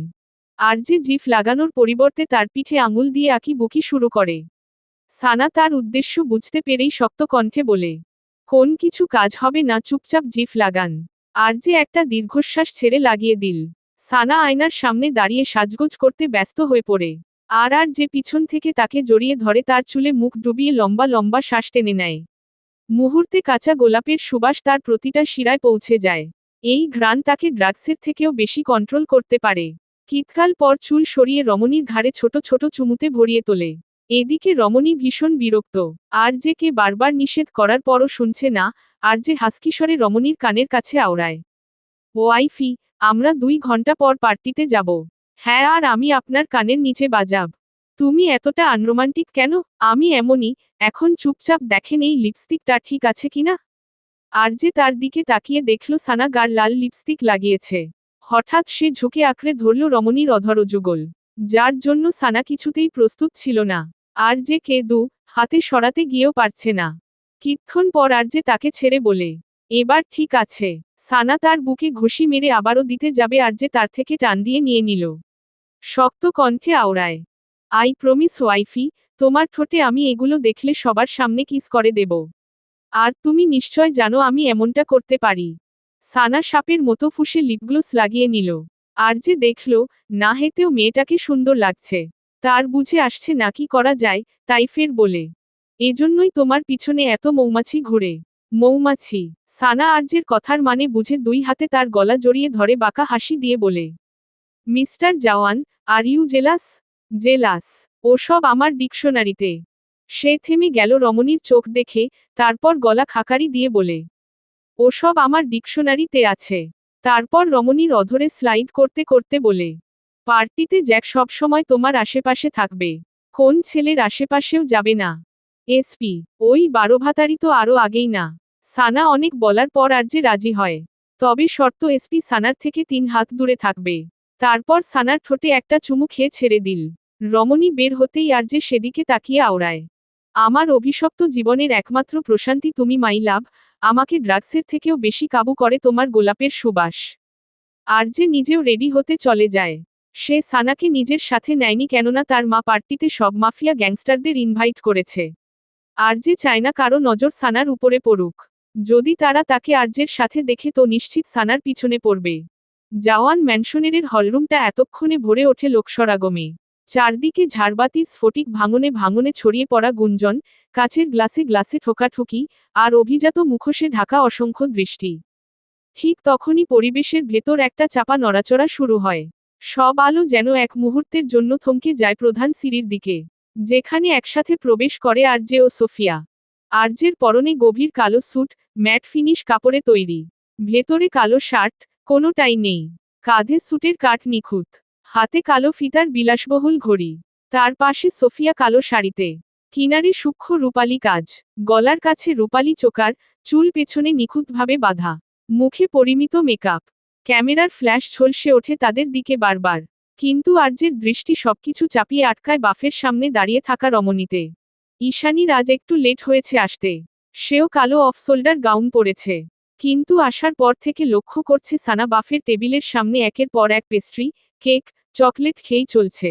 আরজে জিফ লাগানোর পরিবর্তে তার পিঠে আঙুল দিয়ে আঁকি বুকি শুরু করে। সানা তার উদ্দেশ্য বুঝতে পেরেই শক্ত কণ্ঠে বলে, কোন কিছু কাজ হবে না, চুপচাপ জিফ লাগান। আরজে একটা দীর্ঘশ্বাস ছেড়ে লাগিয়ে দিল। সানা আয়নার সামনে দাঁড়িয়ে সাজগোজ করতে ব্যস্ত হয়ে পড়ে। আর যে পিছন থেকে তাকে জড়িয়ে ধরে তার চুলে মুখ ডুবিয়ে লম্বা লম্বা শ্বাস টেনে নেয়। মুহূর্তে কাঁচা গোলাপের সুবাস তার প্রতিটা শিরায় পৌঁছে যায়। এই ঘ্রাণ তাকে ড্রাগসের থেকেও বেশি কন্ট্রোল করতে পারে। কিতকাল পর চুল সরিয়ে রমণীর ঘাড়ে ছোট ছোট চুমুতে ভরিয়ে তোলে। এদিকে রমণী ভীষণ বিরক্ত। আর যে কে বারবার নিষেধ করার পরও শুনছে না। আর যে হাসকিস্বরে রমণীর কানের কাছে আওড়ায়, ওয়াইফি, আমরা 2 ঘন্টা পর পার্টিতে যাব। হ্যাঁ, আর আমি আপনার কানের নিচে বাজাব। তুমি এতটা আনরোমান্টিক কেন? আমি এমনই। এখন চুপচাপ দেখেন এই লিপস্টিকটা ঠিক আছে কিনা। আরজে তার দিকে তাকিয়ে দেখল সানা গাঢ় লাল লিপস্টিক লাগিয়েছে। হঠাৎ সে ঝুঁকে আঁকড়ে ধরল রমণীর অধর যুগল, যার জন্য সানা কিছুতেই প্রস্তুত ছিল না। আরজে কে হাতে সরাতে গিয়েও পারছে না। কিছুক্ষণ পর আরজে তাকে ছেড়ে বলে, এবার ঠিক আছে। সানা তার বুকে ঘুষি মেরে আবারও দিতে যাবে, আরজে তার থেকে টান দিয়ে নিয়ে নিল। শক্ত কণ্ঠে আওড়ায়, আই প্রমিস ওয়াইফি, তোমার ঠোঁটে আমি এগুলো দেখলে সবার সামনে কিস করে দেব। আর তুমি নিশ্চয় জানো আমি এমনটা করতে পারি। সানা সাপের মতো ফুঁসে লিপগ্লোস লাগিয়ে নিল। আরজে দেখল, না হেতেও মেয়েটাকে সুন্দর লাগছে। তার বুঝে আসছে না কি করা যায়, তাই ফের বলে, এজন্যই তোমার পিছনে এত মৌমাছি ঘুরে। মৌমাছি? সানা আরজের কথার মানে বুঝে দুই হাতে তার গলা জড়িয়ে ধরে বাঁকা হাসি দিয়ে বলে, Mr Jawan, are you jealous? Jealous? ওসব আমার ডিকশনারিতে। সে থেমে গেল রমণীর চোখ দেখে, তারপর গলা খাকারি দিয়ে বলে, ওসব আমার ডিকশনারিতে আছে। তারপর রমণীর অধরে স্লাইড করতে করতে বলে, পার্টিতে জ্যাক সবসময় তোমার আশেপাশে থাকবে। কোন ছেলের আশেপাশেও যাবে না। এসপি, ওই বারোভাতারি তো আরও আগেই না। সানা অনেক বলার পর আরজে রাজি হয়। তবে শর্ত এসপি সানার থেকে 3 হাত দূরে থাকবে। তারপর সানার ঠোঁটে একটা চুমু খেয়ে ছেড়ে দিল। রমণী বের হতেই আরজে সেদিকে তাকিয়ে আওড়ায়, আমার অভিশপ্ত জীবনের একমাত্র প্রশান্তি তুমি মাই লাভ, আমাকে ড্রাগসের থেকেও বেশি কাবু করে তোমার গোলাপের সুবাস। আরজে নিজেও রেডি হতে চলে যায়। সে সানাকে নিজের সাথে নেয়নি কেননা তার মা পার্টিতে সব মাফিয়া গ্যাংস্টারদের ইনভাইট করেছে। আরজে চায় না কারো নজর সানার উপরে পড়ুক। যদি তারা তাকে আরজের সাথে দেখে তো নিশ্চিত সানার পিছনে পড়বে। জওয়ান ম্যানশনের হলরুমটা এতক্ষণে ভরে ওঠে লোকসরাগমে। চারদিকে ঝাড়বাতির স্ফটিক ভাঙনে ভাঙনে ছড়িয়ে পড়া গুঞ্জন, কাচের গ্লাসে গ্লাসে ঠোকাঠুকি, আর অভিজাত মুখোশে ঢাকা অসংখ্য দৃষ্টি। ঠিক তখনই পরিবেশের ভেতর একটা চাপা নড়াচড়া শুরু হয়। সব আলো যেন এক মুহূর্তের জন্য থমকে যায় প্রধান সিঁড়ির দিকে, যেখানে একসাথে প্রবেশ করে আরজে ও সোফিয়া। আরজের পরনে গভীর কালো স্যুট, ম্যাট ফিনিশ কাপড়ে তৈরি। ভেতরে কালো শার্ট, কোনোটাই নেই। কাঁধে স্যুটের কাট নিখুঁত। হাতে কালো ফিতার বিলাসবহুল ঘড়ি। তার পাশে সোফিয়া কালো শাড়িতে। কিনারে সূক্ষ্ম রূপালী কাজ। গলার কাছে রূপালী চোকার, চুল পেছনে নিখুঁতভাবে বাঁধা। মুখে পরিমিত মেকআপ। ক্যামেরার ফ্ল্যাশ ঝলসে ওঠে তাদের দিকে বারবার। কিন্তু আরজের দৃষ্টি সবকিছু চাপিয়ে আটকায় বাফের সামনে দাঁড়িয়ে থাকা রমণীতে। ঈশানীর আজ একটু লেট হয়েছে আসতে। সেও কালো অফ শোল্ডার গাউন পরেছে। কিন্তু আসার পর থেকে লক্ষ্য করছে সানা বাফের টেবিলের সামনে একের পর এক পেস্ট্রি, কেক, চকলেট খেয়েই চলছে।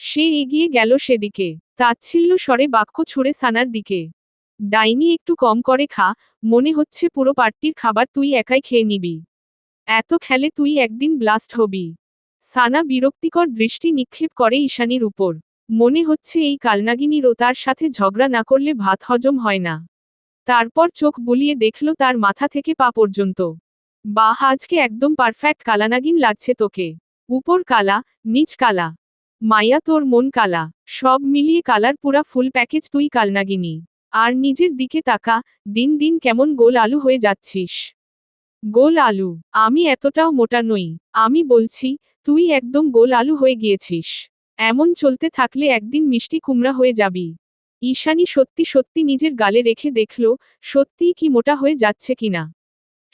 সে এগিয়ে গেল সেদিকে। তাচ্ছিল্য স্বরে বাক্য ছুড়ে সানার দিকে, ডাইনি একটু কম করে খা, মনে হচ্ছে পুরো পার্টির খাবার তুই একাই খেয়ে নিবি। এত খেলে তুই একদিন ব্লাস্ট হবি। সানা বিরক্তিকর দৃষ্টি নিক্ষেপ করে ঈশানীর উপর। মনে হচ্ছে এই কালনাগিনীরও তার সাথে ঝগড়া না করলে ভাত হজম হয় না। তারপর চোখ বুলিয়ে দেখল তার মাথা থেকে পা পর্যন্ত। বাহ, আজকে একদম পারফেক্ট কালানাগিন লাগছে তোকে। উপর কালা, নিচ কালা। মাইয়া তোর মন কালা। সব মিলিয়ে কালার পুরা ফুল প্যাকেজ তুই কালনাগিনী। আর নিজের দিকে তাকা, দিন দিন কেমন গোল আলু হয়ে যাচ্ছিস। গোল আলু? আমি এতটাও মোটা নই। আমি বলছি, তুই একদম গোল আলু হয়ে গিয়েছিস। এমন চলতে থাকলে একদিন মিষ্টি কুমড়া হয়ে যাবি। ঈশানী সত্যি সত্যি নিজের গালে রেখে দেখল, সত্যিই কি মোটা হয়ে যাচ্ছে কিনা।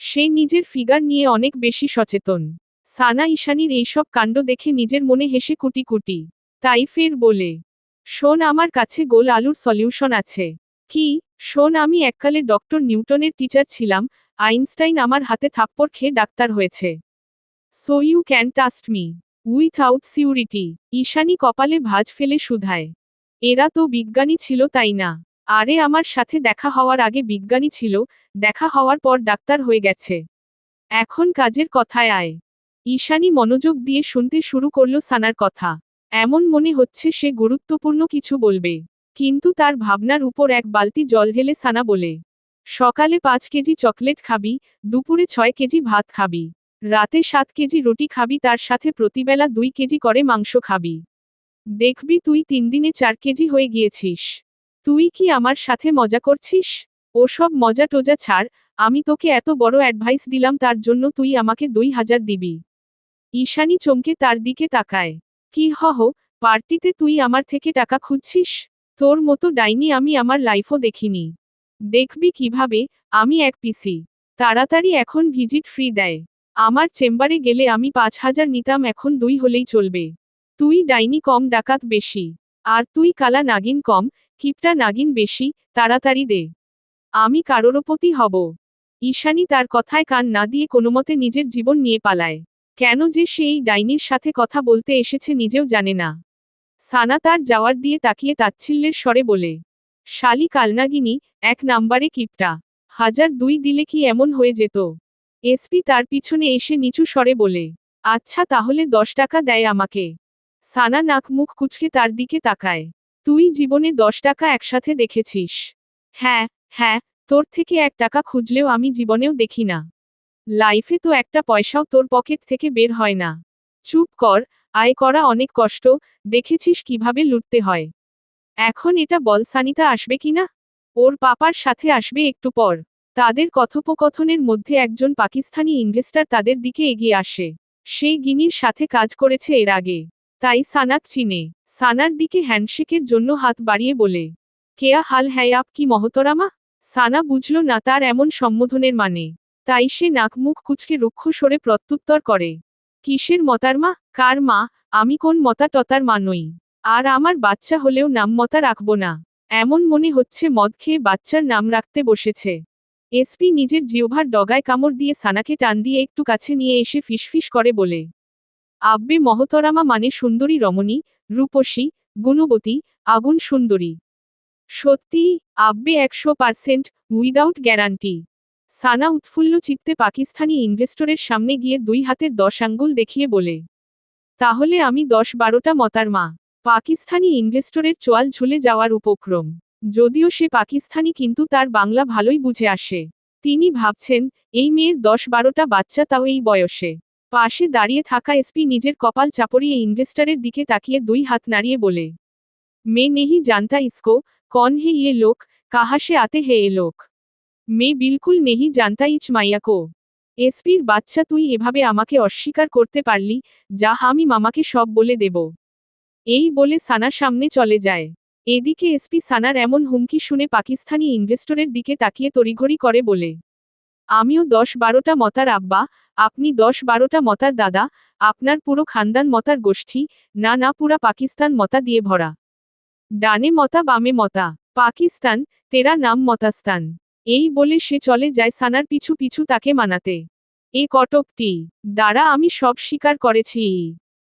সে নিজের ফিগার নিয়ে অনেক বেশি সচেতন। সানা ঈশানীর এইসব কাণ্ড দেখে নিজের মনে হেসে কুটি কুটি। তাই ফের বলে, শোন, আমার কাছে গোল আলুর সলিউশন আছে। কি? শোন, আমি এককালে ডক্টর নিউটনের টিচার ছিলাম, আইনস্টাইন আমার হাতে থাপ্পড় খেয়ে ডাক্তার হয়েছে। So you can trust me. Without security. Ishani কপালে ভাঁজ ফেলে শুধায়, এরা তো বিজ্ঞানী ছিল তাই না? আরে আমার সাথে দেখা হওয়ার আগে বিজ্ঞানী ছিল, দেখা হওয়ার পর ডাক্তার হয়ে গেছে। এখন কাজের কথায় আয়। ঈশানী মনোযোগ দিয়ে শুনতে শুরু করল সানার কথা। এমন মনে হচ্ছে সে গুরুত্বপূর্ণ কিছু বলবে। কিন্তু তার ভাবনার উপর এক বালতি জল ঢেলে সানা বলে, সকালে 5 কেজি চকলেট খাবি, দুপুরে 6 কেজি ভাত খাবি, রাতে 7 কেজি রুটি খাবি, তার সাথে প্রতিবেলা 2 কেজি করে মাংস খাবি। দেখবি তুই 3 দিনে 4 কেজি হয়ে গিয়েছিস। তুই কি আমার সাথে মজা করছিস? ওসব মজা টোজা ছাড়, আমি তোকে এত বড় অ্যাডভাইস দিলাম, তার জন্য তুই আমাকে 2000 দিবি। ঈশানী চমকে তার দিকে তাকায়। কি পার্টিতে তুই আমার থেকে টাকা খুঁজছিস? তোর মতো ডাইনি আমি আমার লাইফও দেখিনি। দেখবি কিভাবে, আমি এক পিসি। তাড়াতাড়ি এখন ভিজিট ফ্রি দেয়। আমার চেম্বারে গেলে আমি 5,000 নিতাম, এখন 2 হলেই চলবে। তুই ডাইনি কম, ডাকাত বেশি। আর তুই কালা নাগিন কম, কিপটা নাগিন বেশি, তাড়াতাড়ি দে। আমি কারোরপতি হব। ঈশানী তার কথায় কান না দিয়ে কোনোমতে নিজের জীবন নিয়ে পালায়। কেন যে সে এই ডাইনির সাথে কথা বলতে এসেছে নিজেও জানে না। সানা তার যাওয়ার দিয়ে তাকিয়ে তাচ্ছিল্যের স্বরে বলে, শালি কালনাগিনী, 1 নাম্বারে কিপটা। 1002 দিলে কি এমন হয়ে যেত? এসপি তার পিছনে এসে নিচু স্বরে বলে, আচ্ছা তাহলে 10 টাকা দেয় আমাকে। সানা নাক মুখ কুঁচকে তার দিকে তাকায়। তুই জীবনে 10 টাকা একসাথে দেখেছিস? হ্যাঁ, হ্যাঁ, তোর থেকে 1 টাকা খুঁজলেও আমি জীবনেও দেখি না। লাইফে তো একটা পয়সাও তোর পকেট থেকে বের হয় না। চুপ কর, আয় করা অনেক কষ্ট, দেখেছিস কিভাবে লুটতে হয়। এখন এটা বল সানিতা আসবে কিনা? ওর পাপার সাথে আসবে একটু পর। তাদের কথোপকথনের মধ্যে একজন পাকিস্তানি ইনভেস্টর তাদের দিকে এগিয়ে আসে। সেই গিনির সাথে কাজ করেছে এর আগে, তাই সানাক চিনে। সানার দিকে হ্যান্ডশেকের জন্য হাত বাড়িয়ে বলে, কেয়া হাল হ্যায় আপ কি মহতরামা? সানা বুঝল না তার এমন সম্বোধনের মানে। তাই সে নাক মুখ কুচকে রুক্ষ স্বরে প্রত্যুত্তর করে, কিসের মতার মা? কার মা? আমি কোন মতা টতার মা নই। আর আমার বাচ্চা হলেও নাম মতা রাখব না। এমন মনে হচ্ছে মদ খেয়ে বাচ্চার নাম রাখতে বসেছে। এসপি নিজের জিহ্বার ডগায় কামড় দিয়ে সানাকে টান দিয়ে একটু কাছে নিয়ে এসে ফিসফিস করে বলে, আব্বে মহতরামা মানে সুন্দরী রমণী, রূপসী, গুণবতী, আগুন সুন্দরী। সত্যি, আব্বে 100%, উইদাউট গ্যারান্টি। সানা উৎফুল্ল চিত্তে পাকিস্তানি ইনভেস্টরের সামনে গিয়ে 2 হাতের 10 আঙ্গুল দেখিয়ে বলে, তাহলে আমি 10-12টা মতার মা। পাকিস্তানি ইনভেস্টরের চোয়াল ঝুলে যাওয়ার উপক্রম। যদিও সে পাকিস্তানি কিন্তু তার বাংলা ভালোই বুঝে আসে। তিনি ভাবছেন, এই মেয়ের 10-12টা বাচ্চা, তাও এই বয়সে। পাশে দাঁড়িয়ে থাকা এসপি নিজের কপাল চাপড়িয়ে ইনভেস্টরের দিকে তাকিয়ে 2 হাত নাড়িয়ে বলে, मैं नहीं जानता इसको, कौन है ये लोग, कहाँ से आते हैं ये लोग। मैं बिल्कुल नहीं जानता इच माइया को। এসপির বাচ্চা, তুই এভাবে আমাকে অস্বীকার করতে পারলি? যা, আমি মামাকে সব বলে দেব। এই বলে সানা সামনে চলে যায়। এদিকে এসপি সানার এমন হুমকি শুনে পাকিস্তানি ইনভেস্টরের দিকে তাকিয়ে তড়িঘড়ি করে বলে, আমিও 10-12টা মতার আব্বা, আপনি 10-12টা মতার দাদা, আপনার পুরো খানদান মতার গোষ্ঠী, না না পুরা পাকিস্তান মতা দিয়ে ভরা। ডানে মতা বামে মতা, পাকিস্তান, তেরা নাম মতাস্তান। এই বলে সে চলে যায় সানার পিছু পিছু তাকে মানাতে। এ কটকটি, দ্বারা আমি সব স্বীকার করেছি।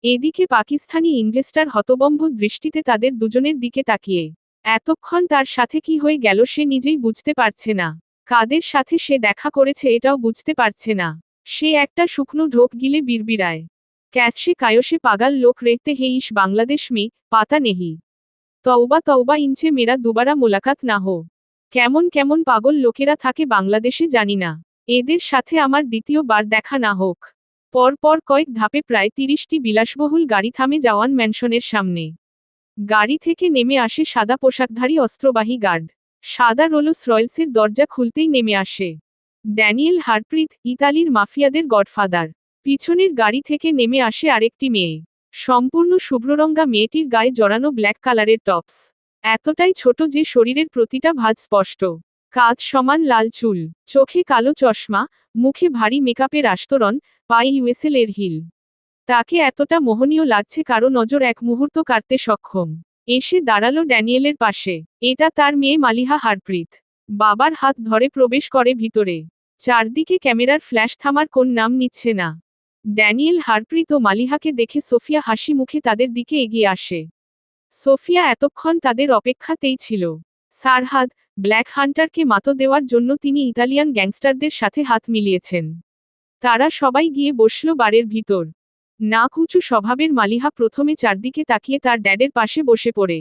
এদিকে পাকিস্তানি ইনভেস্টর হতবম্ব দৃষ্টিতে তাদের দুজনের দিকে তাকিয়ে। এতক্ষণ তার সাথে কি হয়ে গেল সে নিজেই বুঝতে পারছে না। কাদের সাথে সে দেখা করেছে এটাও বুঝতে পারছে না। সে একটা শুকনো ঢোক গিলে বিড়বিড়ায়, कैसे कायोसे पागल लोग रहते हैं इस बांग्लादेश में, पाता नहीं। তওবা তওবা, ইনচে মেরা দুবারা মোলাকাত না হো। কেমন কেমন পাগল লোকেরা থাকে বাংলাদেশে জানি না। এদের সাথে আমার দ্বিতীয়বার দেখা না হোক। পরপর কয়েক ধাপে প্রায় 30টি বিলাসবহুল গাড়ি থামে জওয়ান ম্যানশনের সামনে। গাড়ি থেকে নেমে আসে সাদা পোশাকধারী অস্ত্রবাহী গার্ড। সাদা রোলস রয়েলসের দরজা খুলতেই নেমে আসে ড্যানিয়েল হারপ্রিত, ইতালির মাফিয়াদের গডফাদার। পিছনের গাড়ি থেকে নেমে আসে আরেকটি মেয়ে। সম্পূর্ণ শুভ্ররঙা মেয়েটির গায়ে জড়ানো ব্ল্যাক কালারের টপস। এতটাই ছোট যে শরীরের প্রতিটা ভাঁজ স্পষ্ট। কাঁধ সমান লাল চুল, চোখে কালো চশমা, মুখে ভারী মেকআপের আস্তরণ, পায়ে ইউএসএল এর হিল। তাকে এতটা মোহনীয় লাগছে কারো নজর এক মুহূর্ত কাড়তে সক্ষম। এসে দাঁড়ালো ড্যানিয়েলের পাশে। এটা তার মেয়ে মালিহা হারপ্রিত। বাবার হাত ধরে প্রবেশ করে ভিতরে। চারদিকে ক্যামেরার ফ্ল্যাশ থামার কোন নাম নিচ্ছে না। ড্যানিয়েল হারপ্রিত ও মালিহাকে দেখে সোফিয়া হাসি মুখে তাদের দিকে এগিয়ে আসে। সোফিয়া এতক্ষণ তাদের অপেক্ষাতেই ছিল। সারহাদ, ব্ল্যাক হান্টারকে মাতো দেওয়ার জন্য তিনি ইতালিয়ান গ্যাংস্টারদের সাথে হাত মিলিয়েছেন। তারা সবাই গিয়ে বসল বারের ভিতর। নাক উঁচু স্বভাবের মালিহা প্রথমে চারদিকে তাকিয়ে তার ড্যাডের পাশে বসে পড়ে।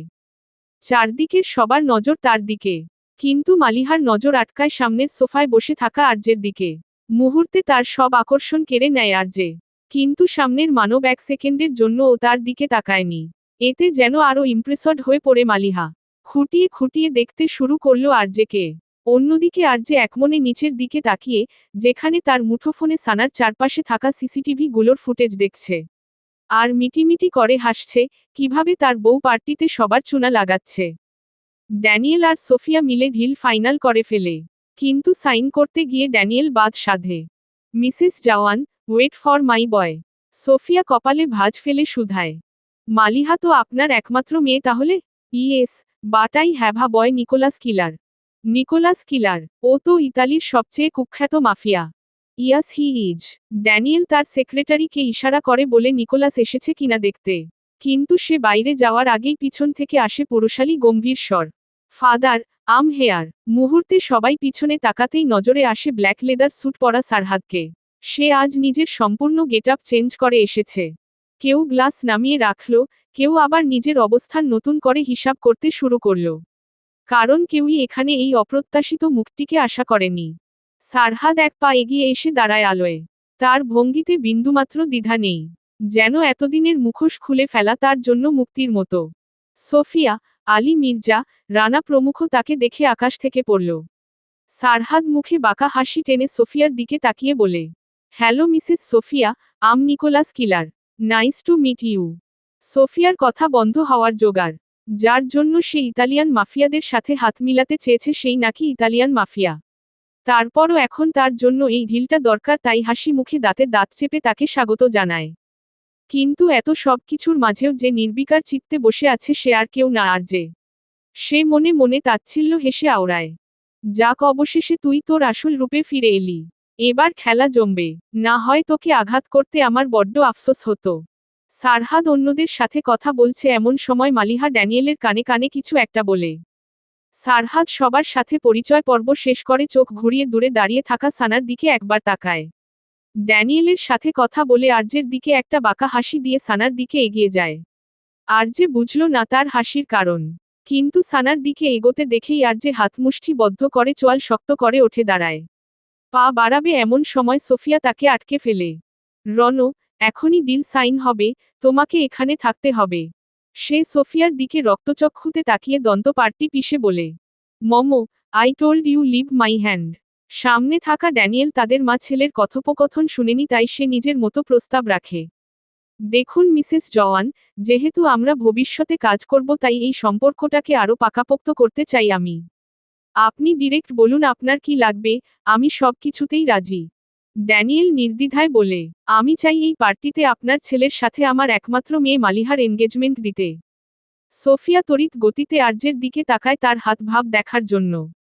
চারদিকের সবার নজর তার দিকে। কিন্তু মালিহার নজর আটকায় সামনের সোফায় বসে থাকা আর্যের দিকে। মুহূর্তে তার সব আকর্ষণ কেড়ে নেয় আর্যে। কিন্তু সামনের মানব 1 সেকেন্ডের জন্য ও তার দিকে তাকায়নি। এতে যেন আরও ইমপ্রেসড হয়ে পড়ে মালিহা। খুঁটিয়ে খুঁটিয়ে দেখতে শুরু করল আর্যেকে। অন্যদিকে আর্যে একমনে নিচের দিকে তাকিয়ে, যেখানে তার মুঠোফোনে সানার চারপাশে থাকা সিসিটিভি গুলোর ফুটেজ দেখছে। আর মিটিমিটি করে হাসছে, কিভাবে তার বউ পার্টিতে সবার চুনা লাগাচ্ছে। ড্যানিয়েল আর সোফিয়া মিলে ডিল ফাইনাল করে ফেলে। কিন্তু সাইন করতে গিয়ে ড্যানিয়েল বাদ সাধে। Mrs Jawan, wait for my boy. Sophia কপালে ভাঁজ ফেলে শুধায়। মালিহা তো আপনার একমাত্র মেয়ে তাহলে? Yes, but I have a boy Nicholas Killer. Nicholas Killer? ও তো ইতালির সবচেয়ে কুখ্যাত mafia. Yes he is. Daniel তার সেক্রেটারিকে ইশারা করে বলে নিকোলাস এসেছে কিনা দেখতে। কিন্তু সে বাইরে যাওয়ার আগেই পিছন থেকে আসে পুরুষালী গম্ভীর স্বর। ফাদার, আম হেয়ার। মুহূর্তে সবাই পিছনে তাকাতেই নজরে আসে ব্ল্যাক লেদার স্যুট পরা সারহাদকে। সে আজ নিজের সম্পূর্ণ গেটআপ চেঞ্জ করে এসেছে। কেউ গ্লাস নামিয়ে রাখল, কেউ আবার নিজের অবস্থান নতুন করে হিসাব করতে শুরু করল। কারণ কেউই এখানে এই অপ্রত্যাশিত মুখটিকে আশা করেনি। সারহাদ এক পা এগিয়ে এসে দাঁড়ায় আলোয়। তার ভঙ্গিতে বিন্দুমাত্র দ্বিধা নেই। যেন এতদিনের মুখোশ খুলে ফেলা তার জন্য মুক্তির মতো। সোফিয়া, আলী মির্জা, রানা প্রমুখ তাকে দেখে আকাশ থেকে পড়ল। সারহাদ মুখে বাঁকা হাসি টেনে সোফিয়ার দিকে তাকিয়ে বলে, hello Mrs Sophia, I'm Nicholas Killer. Nice to meet you. সোফিয়ার কথা বন্ধ হওয়ার জোগাড়। যার জন্য সে ইতালিয়ান মাফিয়াদের সাথে হাত মিলাতে চেয়েছে সেই নাকি ইতালিয়ান মাফিয়া। তারপরও এখন তার জন্য এই ঢিলটা দরকার, তাই হাসি মুখে দাঁতে দাঁত চেপে তাকে স্বাগত জানায়। কিন্তু এত সব কিছুর মাঝেও যে নির্বিকার চিত্তে বসে আছে সে আর কেউ না আরজে। সে মনে মনে তাচ্ছিল্য হেসে আওড়ায়। যাক, অবশেষে তুই তোর আসল রূপে ফিরে এলি। এবার খেলা জমবে। না হয় তোকে আঘাত করতে আমার বড্ড আফসোস হতো। সারহাদ অন্যদের সাথে কথা বলছে এমন সময় মালিহা ড্যানিয়েলের কানে কানে কিছু একটা বলে। সারহাদ সবার সাথে পরিচয় পর্ব শেষ করে চোখ ঘুরিয়ে দূরে দাঁড়িয়ে থাকা সানার দিকে একবার তাকায়। ড্যানিয়েলের সাথে কথা বলে আরজের দিকে একটা বাঁকা হাসি দিয়ে সানার দিকে এগিয়ে যায়। আরজে বুঝল না তার হাসির কারণ। কিন্তু সানার দিকে এগোতে দেখেই আরজে হাতমুষ্টি বদ্ধ করে চোয়াল শক্ত করে ওঠে দাঁড়ায়। পা বাড়াবে এমন সময় সোফিয়া তাকে আটকে ফেলে। রনো, এখনই ডিল সাইন হবে, তোমাকে এখানে থাকতে হবে। সে সোফিয়ার দিকে রক্তচক্ষুতে তাকিয়ে দন্ত পার্টি পিষে বলে, Momo, I told you leave my hand. সামনে থাকা ড্যানিয়েল তাদের মা ছেলের কথোপকথন শুনেনি, তাই সে নিজের মতো প্রস্তাব রাখে। দেখুন মিসেস জওয়ান, যেহেতু আমরা ভবিষ্যতে কাজ করব তাই এই সম্পর্কটাকে আরও পাকাপোক্ত করতে চাই আমি। আপনি ডিরেক্ট বলুন আপনার কি লাগবে, আমি সব কিছুতেই রাজি। ড্যানিয়েল নির্দ্বিধায় বলে, আমি চাই এই পার্টিতে আপনার ছেলের সাথে আমার একমাত্র মেয়ে মালিহার এনগেজমেন্ট দিতে। সোফিয়া তড়িৎ গতিতে আরজের দিকে তাকায় তার হাত ভাব দেখার জন্য।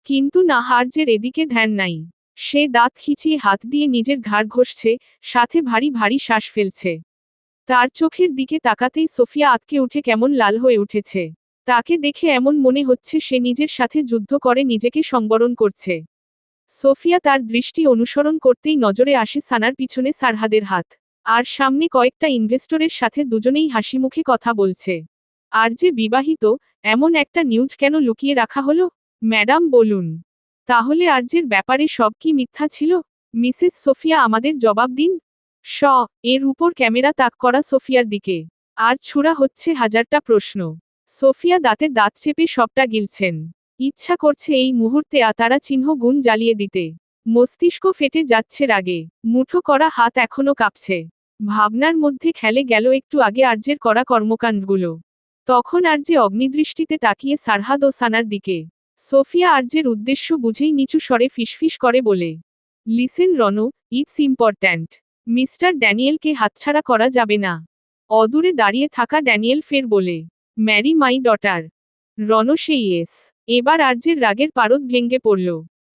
কিন্তু না, আরজের এদিকে ধ্যান নাই। সে দাঁত খিচিয়ে হাত দিয়ে নিজের ঘাড় ঘষছে, সাথে ভারী ভারী শ্বাস ফেলছে। তার চোখের দিকে তাকাতেই সোফিয়া আঁতকে উঠে কেমন লাল হয়ে উঠেছে। তাকে দেখে এমন মনে হচ্ছে সে নিজের সাথে যুদ্ধ করে নিজেকে সংবরণ করছে। সোফিয়া তার দৃষ্টি অনুসরণ করতেই নজরে আসে সানার পিছনে সারহাদের হাত। আর সামনে কয়েকটা ইনভেস্টরের সাথে দুজনেই হাসিমুখে কথা বলছে। আর যে বিবাহিত, এমন একটা নিউজ কেন লুকিয়ে রাখা হলো? ম্যাডাম বলুন। তাহলে আরজের ব্যাপারে সব কি মিথ্যা ছিল? মিসেস সোফিয়া আমাদের জবাব দিন। এর উপর ক্যামেরা তাক করা সোফিয়ার দিকে। আর ছুড়া হচ্ছে হাজারটা প্রশ্ন। সোফিয়া দাঁতে দাঁত চেপে সবটা গিলছেন। ইচ্ছা করছে এই মুহূর্তে তারা চিহ্ন গুণ জ্বালিয়ে দিতে। মস্তিষ্ক ফেটে যাচ্ছে রাগে। মুঠো করা হাত এখনো কাঁপছে। ভাবনার মধ্যে খেলে গেল একটু আগে আরজের করা কর্মকাণ্ডগুলো। তখন আরজে অগ্নিদৃষ্টিতে তাকিয়ে সারহাদ ও সানার দিকে। সোফিয়া আরজের উদ্দেশ্য বুঝেই নিচু স্বরে ফিসফিস করে বলে, listen Rono, it's important. Mister ড্যানিয়েলকে হাতছাড়া করা যাবে না। অদূরে দাঁড়িয়ে থাকা ড্যানিয়েল ফের বলে, ম্যারি মাই ডটার। রনো সেই ইয়েস। এবার আরজের রাগের পারদ ভেঙ্গে পড়ল।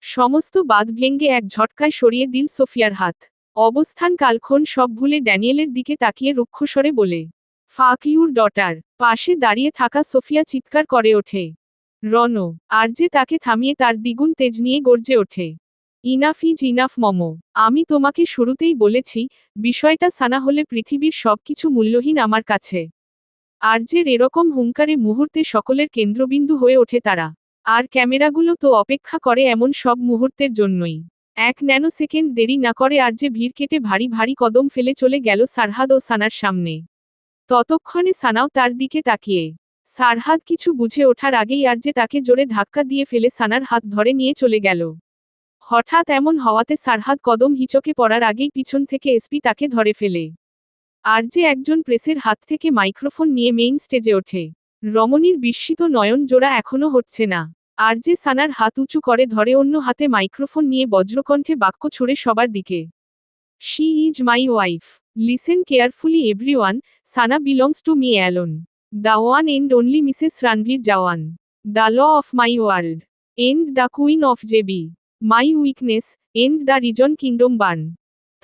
সমস্ত বাঁধ ভেঙ্গে এক ঝটকায় সরিয়ে দিল সোফিয়ার হাত। অবস্থান কালক্ষণ সব ভুলে ড্যানিয়েলের দিকে তাকিয়ে রুক্ষস্বরে বলে, ফাক ইউর ডটার। পাশে দাঁড়িয়ে থাকা সোফিয়া চিৎকার করে ওঠে। রনো, আরজে তাকে থামিয়ে তার দ্বিগুণ তেজ নিয়ে গর্জে ওঠে। Enough is enough momo. আমি তোমাকে শুরুতেই বলেছি, বিষয়টা সানা হলে পৃথিবীর সবকিছু মূল্যহীন আমার কাছে। আরজের এরকম হুঙ্কারে মুহূর্তে সকলের কেন্দ্রবিন্দু হয়ে ওঠে তারা। আর ক্যামেরাগুলো তো অপেক্ষা করে এমন সব মুহূর্তের জন্যই। এক ন্যানোসেকেন্ড দেরি না করে আরজে ভিড় কেটে ভারী ভারী কদম ফেলে চলে গেল সারহাদ ও সানার সামনে। ততক্ষণে সানাও তার দিকে তাকিয়ে। সারহাদ কিছু বুঝে ওঠার আগেই আরজে তাকে জোরে ধাক্কা দিয়ে ফেলে সানার হাত ধরে নিয়ে চলে গেল। হঠাৎ এমন হওয়াতে সারহাদ কদম হিচকে পড়ার আগেই পিছন থেকে এসপি তাকে ধরে ফেলে। আরজে একজন প্রেসের হাত থেকে মাইক্রোফোন নিয়ে মেইন স্টেজে ওঠে। রমণীর বিস্মিত নয়ন জোড়া এখনো হচ্ছে না। আরজে সানার হাত উঁচু করে ধরে অন্য হাতে মাইক্রোফোন নিয়ে বজ্রকণ্ঠে বাক্য ছুড়ে সবার দিকে। She is my wife. Listen carefully everyone, Sana belongs to me alone. The one and only Mrs Ranbir Jawan. The law of my world. And the queen of JB. My weakness, and the reason kingdom burn.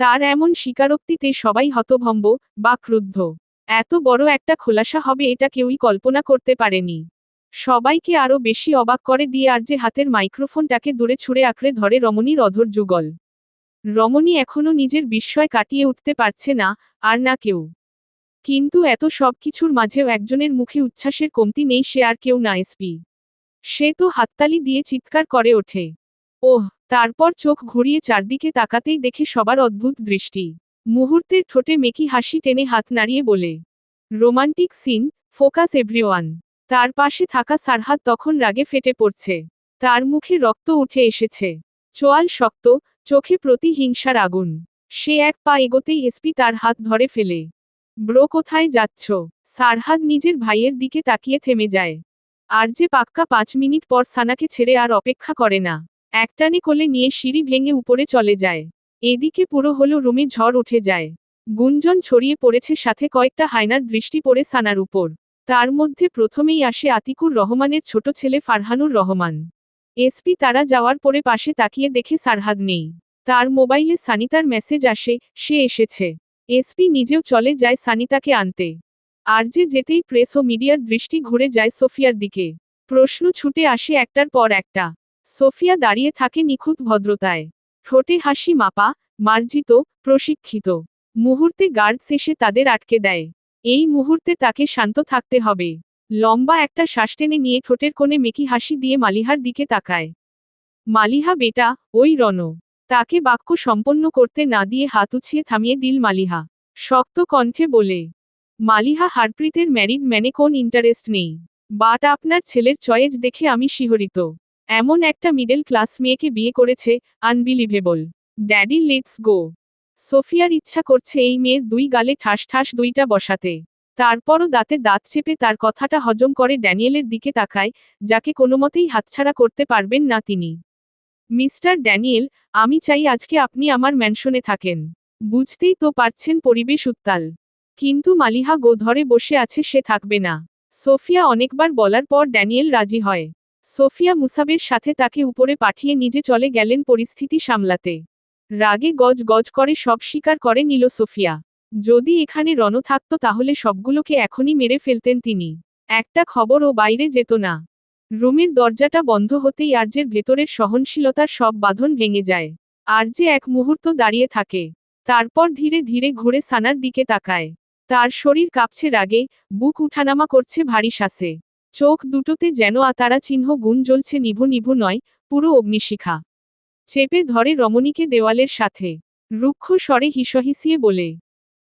তার এমন স্বীকারোক্তিতে সবাই হতভম্ব বা ক্রুদ্ধ। এত বড় একটা খোলাসা হবে এটা কেউই কল্পনা করতে পারেনি। সবাইকে আরও বেশি অবাক করে দিয়ে আরজে হাতের মাইক্রোফোনটাকে দূরে ছুঁড়ে আঁকড়ে ধরে রমণীর অধর যুগল। রমণী এখনও নিজের বিস্ময় কাটিয়ে উঠতে পারছে না, আর না কেউ। কিন্তু এত সব কিছুর মাঝেও একজনের মুখে উচ্ছ্বাসের কমতি নেই, সে আর কেউ না এসপি। সে তো হাততালি দিয়ে চিৎকার করে ওঠে। ওহ! তারপর চোখ ঘুরিয়ে চারদিকে তাকাতেই দেখে সবার অদ্ভুত দৃষ্টি। মুহূর্তের ঠোঁটে মেকি হাসি টেনে হাত নাড়িয়ে বলে, রোমান্টিক সিন, ফোকাস এভরিওয়ান। তার পাশে থাকা সারহাদ তখন রাগে ফেটে পড়ছে। তার মুখে রক্ত উঠে এসেছে। চোয়াল শক্ত, চোখে প্রতিহিংসার আগুন। সে এক পা এগোতেই এসপি তার হাত ধরে ফেলে। ব্রো, কোথায় যাচ্ছ? সারহাদ নিজের ভাইয়ের দিকে তাকিয়ে থেমে যায়। আর যে পাক্কা 5 মিনিট পর সানাকে ছেড়ে আর অপেক্ষা করে না। একটানে কোলে নিয়ে সিঁড়ি ভেঙে উপরে চলে যায়। এদিকে পুরো হলো রুমে ঝড় উঠে যায়। গুঞ্জন ছড়িয়ে পড়েছে, সাথে কয়েকটা হায়নার দৃষ্টি পড়ে সানার উপর। তার মধ্যে প্রথমেই আসে আতিকুর রহমানের ছোট ছেলে ফারহানুর রহমান। এসপি তারা যাওয়ার পরে পাশে তাকিয়ে দেখে সারহাদ নেই। তার মোবাইলে সানিতার মেসেজ আসে, সে এসেছে। এসপি নিজেও চলে যায় সানিতাকে আনতে। আর যে যেতেই প্রেস ও মিডিয়ার দৃষ্টি ঘুরে যায় সোফিয়ার দিকে। প্রশ্ন ছুটে আসে একটার পর একটা। সোফিয়া দাঁড়িয়ে থাকে নিখুঁত ভদ্রতায়। ঠোঁটে হাসি মাপা, মার্জিত, প্রশিক্ষিত। মুহূর্তে গার্ডস এসে তাদের আটকে দেয়। এই মুহূর্তে তাকে শান্ত থাকতে হবে। লম্বা একটা শ্বাস টেনে নিয়ে ঠোঁটের কোণে মেকি হাসি দিয়ে মালিহার দিকে তাকায়। মালিহা বেটা, ওই রণ। তাকে বাক্য সম্পন্ন করতে না দিয়ে হাত উছিয়ে থামিয়ে দিল মালিহা। শক্ত কণ্ঠে বলে, মালিহা, হারপ্রীতের ম্যারিড ম্যানে কোন ইন্টারেস্ট নেই। বাট আপনার ছেলের চয়েস দেখে আমি শিহরিত। এমন একটা মিডল ক্লাস মেয়েকে বিয়ে করেছে, আনবিলিভেবল। Daddy, let's go. সোফিয়ার ইচ্ছা করছে এই মেয়ের দুই গালে ঠাস ঠাস দুইটা বসাতে। তারপরও দাঁতে দাঁত চেপে তার কথাটা হজম করে ড্যানিয়েলের দিকে তাকায়, যাকে কোনোমতেই হাতছাড়া করতে পারবেন না তিনি। মিস্টার ড্যানিয়েল, আমি চাই আজকে আপনি আমার ম্যানশনে থাকেন। বুঝতেই তো পারছেন পরিবেশ উত্তাল। কিন্তু মালিহা গো ধরে বসে আছে, সে থাকবে না। সোফিয়া অনেকবার বলার পর ড্যানিয়েল রাজি হয়। সোফিয়া মুসাবের সাথে তাকে উপরে পাঠিয়ে নিজে চলে গেলেন পরিস্থিতি সামলাতে। রাগে গজ গজ করে সব স্বীকার করে নিল সোফিয়া। যদি এখানে রণ থাকত তাহলে সবগুলোকে এখনই মেরে ফেলতেন তিনি। একটা খবরও বাইরে যেত না। রুমের দরজাটা বন্ধ হতেই আরজের ভেতরের সহনশীলতার সব বাঁধন ভেঙে যায়। আরজে এক মুহূর্ত দাঁড়িয়ে থাকে। তারপর ধীরে ধীরে ঘুরে সানার দিকে তাকায়। তার শরীর কাঁপছে রাগে, বুক উঠানামা করছে ভারী শ্বাসে। চোখ দুটোতে যেন আতারা চিহ্ন গুণ জ্বলছে, নিভু নিভু নয়, পুরো অগ্নিশিখা। চেপে ধরে রমণীকে দেওয়ালের সাথে। রুক্ষ স্বরে হিসহিসিয়ে বলে,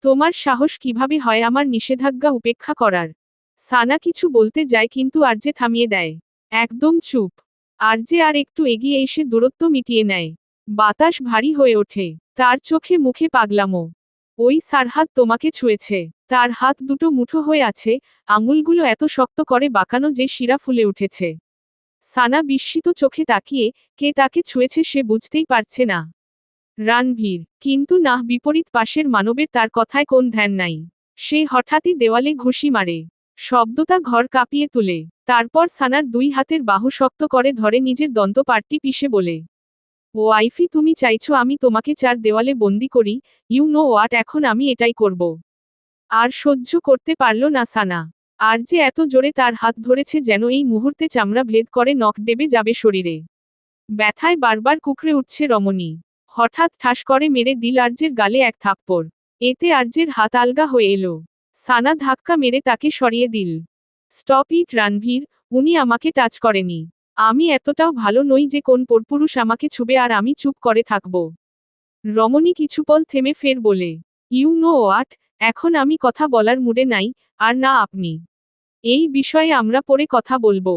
তোমার সাহস কিভাবে হয় আমার নিষেধাজ্ঞা উপেক্ষা করার? সানা কিছু বলতে যায় কিন্তু আরজে থামিয়ে দেয়। একদম চুপ। আরজে আর একটু এগিয়ে এসে দূরত্ব মিটিয়ে নেয়। বাতাস ভারী হয়ে ওঠে। তার চোখে মুখে পাগলামো। ওই সারহাদ তোমাকে ছুঁয়েছে। তার হাত দুটো মুঠো হয়ে আছে, আঙুলগুলো এত শক্ত করে বাঁকানো যে শিরা ফুলে উঠেছে। সানা বিস্মিত চোখে তাকিয়ে, কে তাকে ছুঁয়েছে সে বুঝতেই পারছে না। রণবীর। কিন্তু না, বিপরীত পাশের মানবের তার কথায় কোন ধ্যান নাই। সে হঠাৎই দেওয়ালে ঘুষি মারে। শব্দটা ঘর কাঁপিয়ে তুলে। তারপর সানার দুই হাতের বাহু শক্ত করে ধরে নিজের দন্তপাটটি পিষে বলে, ওয়াইফি, তুমি চাইছো আমি তোমাকে চার দেওয়ালে বন্দি করি? ইউ নো হোয়াট, এখন আমি এটাই করব। আর সহ্য করতে পারল না সানা। আর যে এত জোরে তার হাত ধরেছে যেন এই মুহূর্তে চামড়া ভেদ করে নখ দেবে যাবে শরীরে। ব্যথায় বারবার কুকড়ে উঠছে রমণী। হঠাৎ ঠাস করে মেরে দিল আরজের গালে এক থাপ্পড়। এতে আরজের হাত আলগা হয়ে এলো। সানা ধাক্কা মেরে তাকে সরিয়ে দিল। স্টপ ইট রণবীর, উনি আমাকে টাচ করেনি। আমি এতটাও ভালো নই যে কোন পরপুরুষ আমাকে ছুবে আর আমি চুপ করে থাকব। রমণী কিছুপল থেমে ফের বলে, ইউ নো হোয়াট, এখন আমি কথা বলার মুডে নাই, আর না আপনি। এই বিষয়ে আমরা পরে কথা বলবো।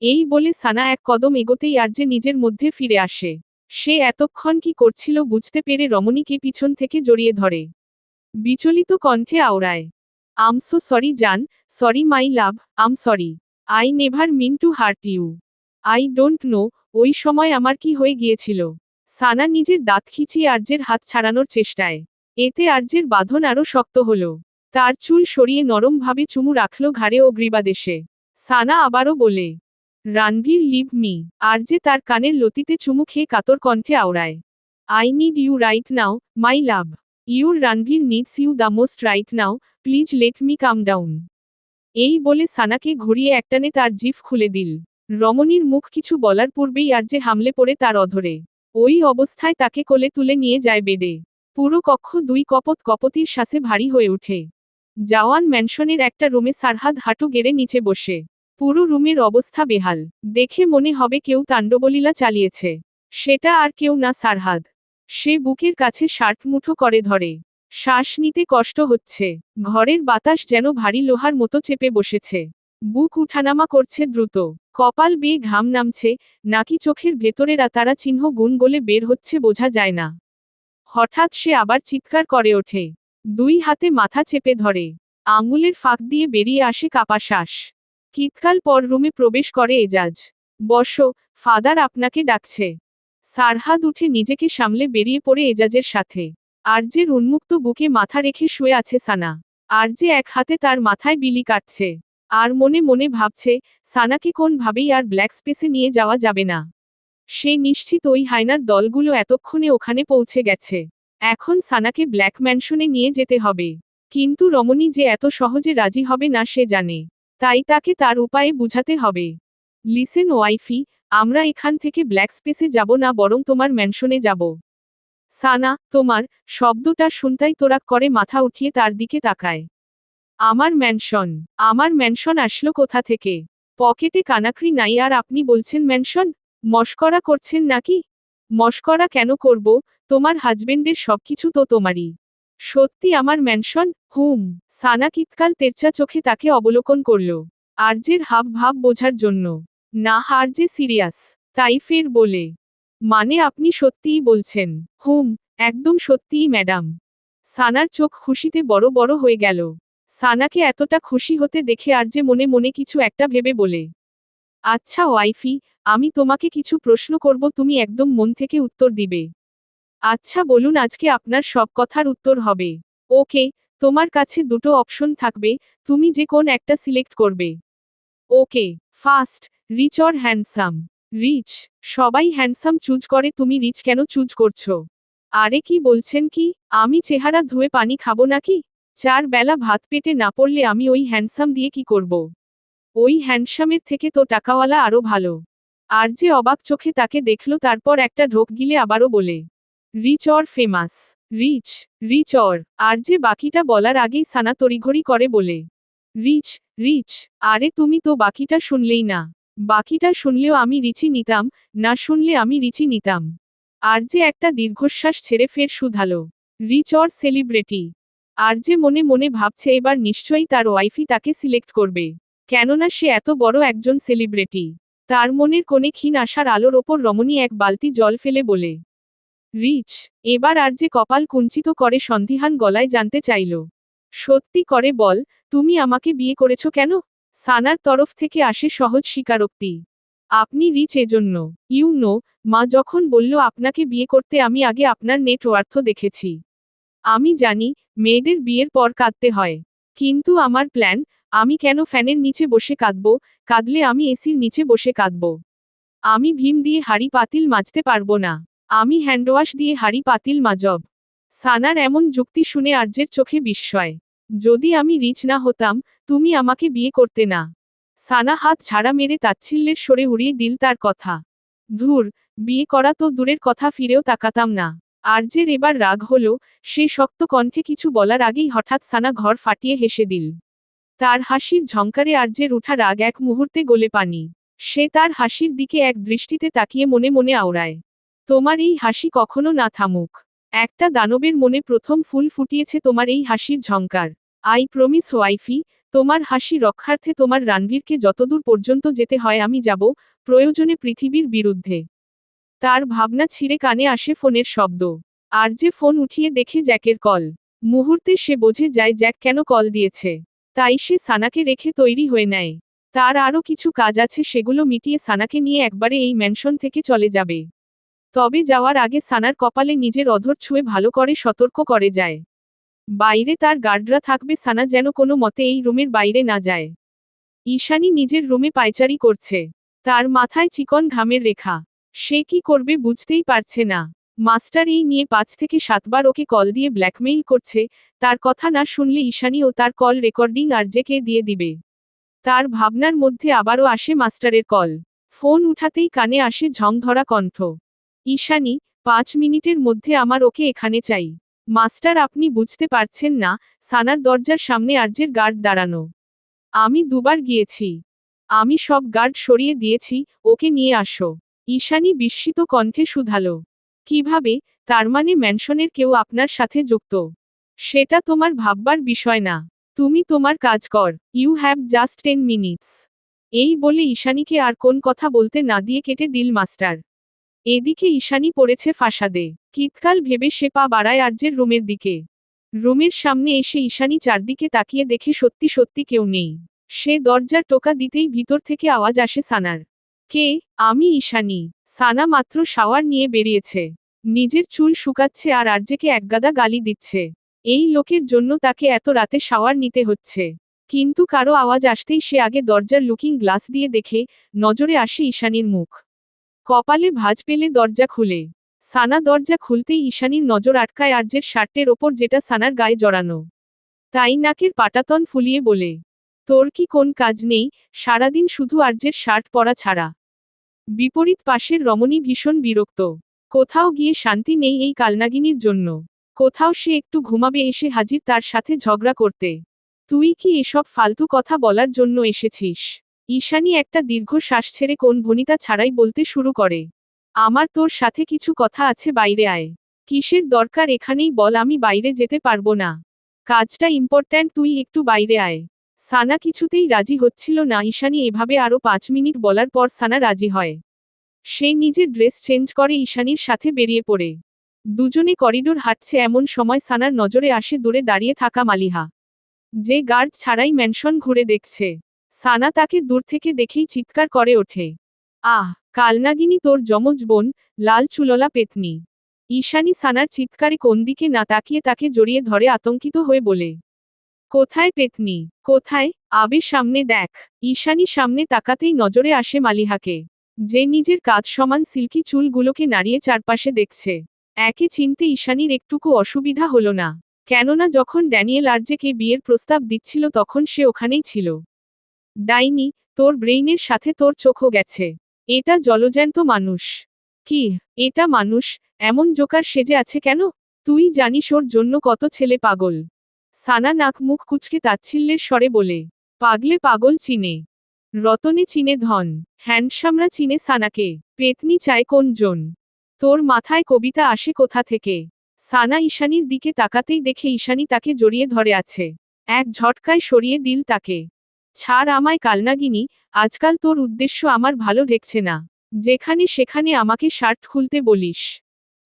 এই বলে সানা এক কদম এগোতেই আরজে নিজের মধ্যে ফিরে আসে। সে এতক্ষণ কি করছিল বুঝতে পেরে রমণীকে পিছন থেকে জড়িয়ে ধরে। বিচলিত কণ্ঠে আওড়ায়, আম সো সরি জান, sorry my love, I'm sorry. I never mean to hurt you. I don't know, ওই সময় আমার কি হয়ে গিয়েছিল। সানা নিজের দাঁত খিঁচিয়ে আর্যের হাত ছাড়ানোর চেষ্টায়। এতে আর্যের বাঁধন আরও শক্ত হল। তার চুল সরিয়ে নরমভাবে চুমু রাখল ঘাড়ে ও গ্রীবাদেশে। সানা আবারও বলে, রণবীর লিভ মি। আর্যে তার কানের লতিতে চুমু খেয়ে কাতর কণ্ঠে আওড়ায়। I need you right now, my love. Your Ranbir needs you the most right now, please let me come down. এই বলে সানাকে ঘুরিয়ে একটানে তার জিভ খুলে দিল। রমণীর মুখ কিছু বলার পূর্বেই আর্যে হামলে পড়ে তার অধরে। ওই অবস্থায় তাকে কোলে তুলে নিয়ে যায় বেডে। পুরো কক্ষ দুই কপত কপতির শ্বাসে ভারী হয়ে ওঠে। জাওয়ান ম্যানশনের একটা রুমে সারহাদ হাঁটু গেড়ে নিচে বসে। পুরো রুমের অবস্থা বেহাল। দেখে মনে হবে কেউ তাণ্ডবলীলা চালিয়েছে। সেটা আর কেউ না, সারহাদ। সে বুকের কাছে শার্ট মুঠো করে ধরে। শ্বাস নিতে কষ্ট হচ্ছে। ঘরের বাতাস যেন ভারী লোহার মতো চেপে বসেছে। বুক উঠানামা করছে দ্রুত। কপাল বেয়ে ঘাম নামছে, নাকি চোখের ভেতরের তারা চিহ্ন গুণ গলে বের হচ্ছে বোঝা যায় না। হঠাৎ সে আবার চিৎকার করে ওঠে। দুই হাতে মাথা চেপে ধরে। আঙুলের ফাঁক দিয়ে বেরিয়ে আসে কাপা শ্বাস। কিতকাল পর রুমে প্রবেশ করে এজাজ। বসো, ফাদার আপনাকে ডাকছে। সারহাদ উঠে নিজেকে সামলে বেরিয়ে পড়ে এজাজের সাথে। আর্যের উন্মুক্ত বুকে মাথা রেখে শুয়ে আছে সানা। আর্যে এক হাতে তার মাথায় বিলি কাটছে। আর মনে মনে ভাবছে, সানাকে কোনভাবেই আর ব্ল্যাক স্পেসে নিয়ে যাওয়া যাবে না। সে নিশ্চিত ওই হায়নার দলগুলো এতক্ষণে ওখানে পৌঁছে গেছে। এখন সানাকে ব্ল্যাক ম্যানশনে নিয়ে যেতে হবে। কিন্তু রমণী যে এত সহজে রাজি হবে না সে জানে। তাই তাকে তার উপায়ে বুঝাতে হবে। লিসেন ওয়াইফি, আমরা এখান থেকে ব্ল্যাক স্পেসে যাব না, বরং তোমার ম্যানশনে যাব। সানা, তোমার শব্দটা শুনতাই তোরাক করে মাথা উঠিয়ে তার দিকে তাকায়। আমার ম্যানশন? আমার ম্যানশন আসলো কোথা থেকে? পকেটে কানাকড়ি নাই আর আপনি বলছেন ম্যানশন? মশকরা করছেন নাকি? মশকরা কেন করব, তোমার হাজবেন্ডের সবকিছু তো তোমারই। সত্যি আমার ম্যানশন? হুম। সানা কিতকাল তেরচা চোখে তাকে অবলোকন করল। আর্যের হাব ভাব বোঝার জন্য। না, আর্যে সিরিয়াস। তাই ফের বলে, মানে আপনি সত্যিই বলছেন? হুম, একদম সত্যিই ম্যাডাম। সানার চোখ খুশিতে বড় বড় হয়ে গেল। সানাকে এতটা খুশি হতে দেখে আর্যে মনে মনে কিছু একটা ভেবে বলে, আচ্ছা ওয়াইফি, আমি তোমাকে কিছু প্রশ্ন করব, তুমি একদম মন থেকে উত্তর দিবে। আচ্ছা বলুন, আজকে আপনার সব কথার উত্তর হবে। ওকে, তোমার কাছে দুটো অপশন থাকবে, তুমি যে কোন একটা সিলেক্ট করবে। Okay. First, rich or handsome. Rich. সবাই হ্যান্ডসাম চুজ করে, তুমি রিচ কেন চুজ করছো? আরে কি বলছেন কি? আমি চেহারা ধুয়ে পানি খাবো নাকি? 4 বেলা ভাত পেটে না পড়লে আমি ওই হ্যান্ডসাম দিয়ে কি করব? ওই হ্যান্ডসামের থেকে তো টাকাওয়ালা আরো ভালো। আর যে অবাক চোখে তাকে দেখল, তারপর একটা ঢোক গিলে আবারও বলে, rich or famous. Rich. Rich or. আর যে বাকিটা বলার আগেই সানা তড়িঘড়ি করে বলে, রিচ। রিচ। আরে তুমি তো বাকিটা শুনলেই না। বাকিটা শুনলেও আমি রিচই নিতাম, না শুনলে আমি রিচই নিতাম। আর যে একটা দীর্ঘশ্বাস ছেড়ে ফের শুধালো, রিচ অর সেলিব্রিটি। আর যে মনে মনে ভাবছে এবার নিশ্চয়ই তার ওয়াইফই তাকে সিলেক্ট করবে। কেননা সে এত বড় একজন সেলিব্রিটি। তার মনের কোণে ক্ষীণ আশার আলোর ওপর রমণী এক বালতি জল ফেলে বলে, রিচ। এবার আর যে কপাল কুঞ্চিত করে সন্দিহান গলায় জানতে চাইল, সত্যি করে বল, তুমি আমাকে বিয়ে করেছো কেন? সানার তরফ থেকে আসে সহজ স্বীকারোক্তি, আপনি রিচ এজন্য। ইউ নো, মা যখন বলল আপনাকে বিয়ে করতে আমি আগে আপনার নেটওয়ার্থ দেখেছি। আমি জানি, মেয়েদের বিয়ের পর কাঁদতে হয়। কিন্তু আমার প্ল্যান, আমি কেন ফ্যানের নিচে বসে কাঁদব? কাঁদলে আমি এসির নিচে বসে কাঁদব। আমি ভীম দিয়ে হাঁড়ি পাতিল মাজতে পারবো না। আমি হ্যান্ডওয়াশ দিয়ে হাঁড়ি পাতিল মাজব। সানার এমন যুক্তি শুনে আর্যের চোখে বিস্ময়। যদি আমি রিচ না হতাম, তুমি আমাকে বিয়ে করতে না। সানা হাত ঝাড়া মেরে তাচ্ছিল্যের সরে উড়িয়ে দিল তার কথা। ধুর, বিয়ে করা তো দূরের কথা, ফিরেও তাকাতাম না। আর্যের এবার রাগ হলো, সে শক্ত কণ্ঠে কিছু বলার আগেই হঠাৎ সানা ঘর ফাটিয়ে হেসে দিল। তার হাসির ঝংকারে আর্যের উঠা রাগ এক মুহূর্তে গলে পানি। সে তার হাসির দিকে এক দৃষ্টিতে তাকিয়ে মনে মনে আওড়ায়, তোমার এই হাসি কখনো না থামুক। একটা দানবের মনে প্রথম ফুল ফুটিয়েছে তোমার এই হাসির ঝংকার। আই প্রমিস ওয়াইফি, তোমার হাসি রক্ষার্থে তোমার রণবীরকে যতদূর পর্যন্ত যেতে হয় আমি যাব, প্রয়োজনে পৃথিবীর বিরুদ্ধে। তার ভাবনা ছিঁড়ে কানে আসে ফোনের শব্দ। আর যে ফোন উঠিয়ে দেখে জ্যাকের কল। মুহূর্তে সে বোঝে যায় জ্যাক কেন কল দিয়েছে। তাই সে সানাকে রেখে তৈরি হয়ে নেয়। তার আরও কিছু কাজ আছে, সেগুলো মিটিয়ে সানাকে নিয়ে একবারে এই ম্যানশন থেকে চলে যাবে। তবে যাওয়ার আগে সানার কপালে নিজের অধর ছুঁয়ে ভালো করে সতর্ক করে যায়। বাইরে তার গার্ডরা থাকবে, সানা যেন কোনো মতে এই রুমের বাইরে না যায়। ঈশানী নিজের রুমে পায়চারি করছে। তার মাথায় চিকন ঘামের রেখা। সে কি করবে বুঝতেই পারছে না। মাস্টার এই নিয়ে 5 থেকে 7 বার ওকে কল দিয়ে ব্ল্যাকমেইল করছে, তার কথা না শুনলে ঈশানী ও তার কল রেকর্ডিং আরজেকে দিয়ে দিবে। তার ভাবনার মধ্যে আবারও আসে মাস্টারের কল। ফোন উঠাতেই কানে আসে ঝংধরা কণ্ঠ। ঈশানী, 5 মিনিটের মধ্যে আমার ওকে এখানে চাই। মাস্টার, আপনি বুঝতে পারছেন না, সানার দরজার সামনে আরজের গার্ড দাঁড়ানো। আমি 2 বার গিয়েছি। আমি সব গার্ড সরিয়ে দিয়েছি, ওকে নিয়ে আসো। ঈশানী বিস্মিত কণ্ঠে শুধালো। কিভাবে? তার মানে ম্যানশনের কেউ আপনার সাথে যুক্ত? সেটা তোমার ভাববার বিষয় না। তুমি তোমার কাজ কর। You have just 10 minutes. এই বলে ঈশানীকে আর কোন কথা বলতে না দিয়ে কেটে দিল মাস্টার। এদিকে ঈশানী পড়েছে ফাঁসাদে। কিতকাল ভেবে সে পা বাড়ায় আরজের রুমের দিকে। রুমের সামনে এসে ঈশানী চারদিকে তাকিয়ে দেখে সত্যি সত্যি কেউ নেই। সে দরজার টোকা দিতেই ভিতর থেকে আওয়াজ আসে সানার। কে? আমি ঈশানী। সানা মাত্র শাওয়ার নিয়ে বেরিয়েছে। নিজের চুল শুকাচ্ছে আর আরজেকে একগাদা গালি দিচ্ছে। এই লোকের জন্য তাকে এত রাতে শাওয়ার নিতে হচ্ছে। কিন্তু কারো আওয়াজ আসতেই সে আগে দরজার লুকিং গ্লাস দিয়ে দেখে, নজরে আসে ঈশানীর মুখ। কপালে ভাঁজ পেলে দরজা খুলে। সানা দরজা খুলতেই ঈশানীর নজর আটকায় আরজের শার্টের ওপর, যেটা সানার গায়ে জড়ানো। তাই নাকের পাটাতন ফুলিয়ে বলে, তোর কি কোন কাজ নেই, সারাদিন শুধু আরজের শার্ট পরা ছাড়া? বিপরীত পাশের রমণী ভীষণ বিরক্ত। কোথাও গিয়ে শান্তি নেই এই কালনাগিনীর জন্য। কোথাও সে একটু ঘুমাবে এসে হাজির তার সাথে ঝগড়া করতে। তুই কি এসব ফালতু কথা বলার জন্য এসেছিস? ঈশানী একটা দীর্ঘ শ্বাস ছেড়ে কোন ভনিতা ছাড়াই বলতে শুরু করে। আমার তোর সাথে কিছু কথা আছে, বাইরে আয়। কিসের দরকার এখানেই বল, আমি বাইরে যেতে পারবো না। কাজটা ইম্পর্ট্যান্ট, তুই একটু বাইরে আয়। সানা কিছুতেই রাজি হচ্ছিল না। ঈশানী এভাবে আরও 5 মিনিট বলার পর সানা রাজি হয়। সে নিজের ড্রেস চেঞ্জ করে ঈশানীর সাথে বেরিয়ে পড়ে। দুজনে করিডোর হাঁটছে, এমন সময় সানার নজরে আসে দূরে দাঁড়িয়ে থাকা মালিহা, যে গার্ড ছাড়াই ম্যানশন ঘুরে দেখছে। সানা তাকে দূর থেকে দেখেই চিৎকার করে ওঠে। আহ, কালনাগিনী, তোর যমজ বোন, লাল চুললা পেতনি। ঈশানী সানার চিৎকারে কোন দিকে না তাকিয়ে তাকে জড়িয়ে ধরে আতঙ্কিত হয়ে বলে, কোথায় পেতনি, কোথায়? আবে সামনে দেখ। ঈশানী সামনে তাকাতেই নজরে আসে মালিহাকে, যে নিজের কাঁধ সমান সিল্কি চুলগুলোকে নাড়িয়ে চারপাশে দেখছে। একে চিনতে ঈশানীর একটুকু অসুবিধা হলো না, কেননা যখন ড্যানিয়েল আরজেকে বিয়ের প্রস্তাব দিচ্ছিল তখন সে ওখানেই ছিল। ডাইনি, তোর ব্রেইনের সাথে তোর চোখও গেছে। এটা জলজ্যান্ত মানুষ। কি? এটা মানুষ? এমন জোকার সেজে আছে কেন? তুই জানিস ওর জন্য কত ছেলে পাগল? সানা নাক মুখ কুচকে তাচ্ছিল্যের স্বরে বলে, পাগলে পাগল চিনে, রতনে চিনে ধন, হ্যান্ডসামরা চিনে সানাকে, পেতনি চায় কোন জন? তোর মাথায় কবিতা আসে কোথা থেকে? সানা ঈশানীর দিকে তাকাতেই দেখে ঈশানী তাকে জড়িয়ে ধরে আছে। এক ঝটকায় সরিয়ে দিল তাকে। ছাড় আমায় কালনাগিনী, আজকাল তোর উদ্দেশ্য আমার ভালো ঠেকছে না। যেখানে সেখানে আমাকে শার্ট খুলতে বলিস।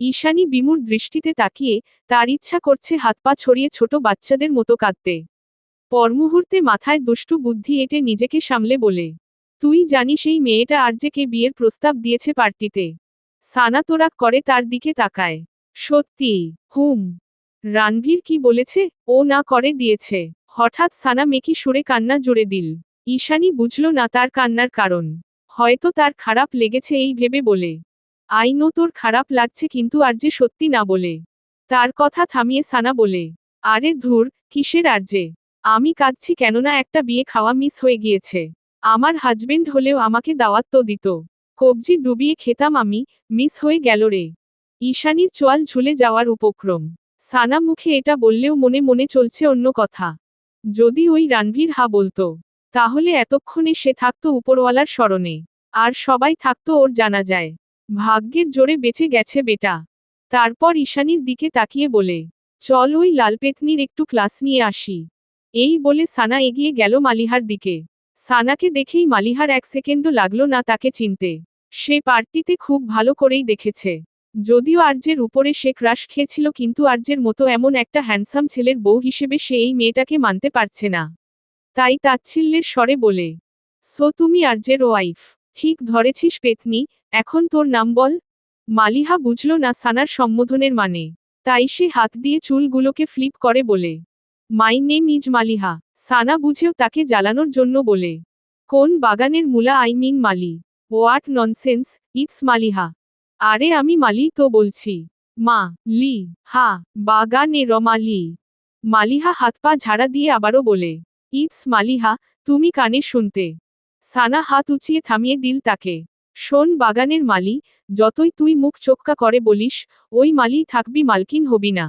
ঈশানী বিমূঢ় দৃষ্টিতে তাকিয়ে, তার ইচ্ছা করছে হাত পা ছড়িয়ে ছোট বাচ্চাদের মতো কাঁদতে। পরমুহূর্তে মাথায় দুষ্টু বুদ্ধি এঁটে নিজেকে সামলে বলে, তুই জানিস এই মেয়েটা আরজেকে বিয়ের প্রস্তাব দিয়েছে পার্টিতে? সানা তোরাক করে তার দিকে তাকায়। সত্যি? হুম। রানভীর কি বলেছে? ও না করে দিয়েছে। হঠাৎ সানা মেকি সুরে কান্না জুড়ে দিল। ঈশানী বুঝল না তার কান্নার কারণ। হয়তো তার খারাপ লেগেছে এই ভেবে বলে, আই নো তোর খারাপ লাগছে, কিন্তু আরজে সত্যি না বলে। তার কথা থামিয়ে সানা বলে, আরে ধুর, কিসের আরজে? আমি কাঁদছি কেননা একটা বিয়ে খাওয়া মিস হয়ে গিয়েছে। আমার হাজবেন্ড হলেও আমাকে দাওয়াত তো দিত। কবজি ডুবিয়ে খেতাম আমি, মিস হয়ে গেল রে। ঈশানীর চোয়াল ঝুলে যাওয়ার উপক্রম। সানা মুখে এটা বললেও মনে মনে চলছে অন্য কথা। যদি ওই রানভীর হা বলতো, তাহলে এতক্ষণে সে থাকতো উপরওয়ালার শরণে। আর সবাই থাকতো ওর জানাজায়। ভাগ্যের জোরে বেঁচে গেছে বেটা। তারপর ঈশানীর দিকে তাকিয়ে বলে, চল ওই লালপেতনির একটু ক্লাস নিয়ে আসি। এই বলে সানা এগিয়ে গেল মালিহার দিকে। সানাকে দেখেই মালিহার 1 সেকেন্ডও লাগলো না তাকে চিনতে। সে পার্টিতে খুব ভালো করেই দেখেছে। যদিও আরজের উপরে সে ক্রাশ খেয়েছিল, কিন্তু আরজের মতো এমন একটা হ্যান্ডসাম ছেলের বউ হিসেবে সে এই মেয়েটাকে মানতে পারছে না। তাই তাচ্ছিল্যের স্বরে বলে, সো তুমি আরজের ওয়াইফ। ঠিক ধরেছিস পেতনি, এখন তোর নাম বল। মালিহা বুঝল না সানার সম্বোধনের মানে। তাই সে হাত দিয়ে চুলগুলোকে ফ্লিপ করে বলে, my name is Maliha. Sana বুঝেও তাকে জ্বালানোর জন্য বলে, কোন বাগানের মূলা আই মিন মালি। What nonsense, it's Maliha. আরে আমি মালি তো বলছি। মা, লি, হা, বাগানে রমালি। মালিহা হাত পা ঝাড়া দিয়ে আবারও বলে, ইটস মালিহা, তুমি কানে শুনতে। সানা হাত উঁচিয়ে থামিয়ে দিল তাকে। শোন বাগানের মালি, যতই তুই মুখ চোক্কা করে বলিস, ওই মালিই থাকবি, মালকিন হবি না।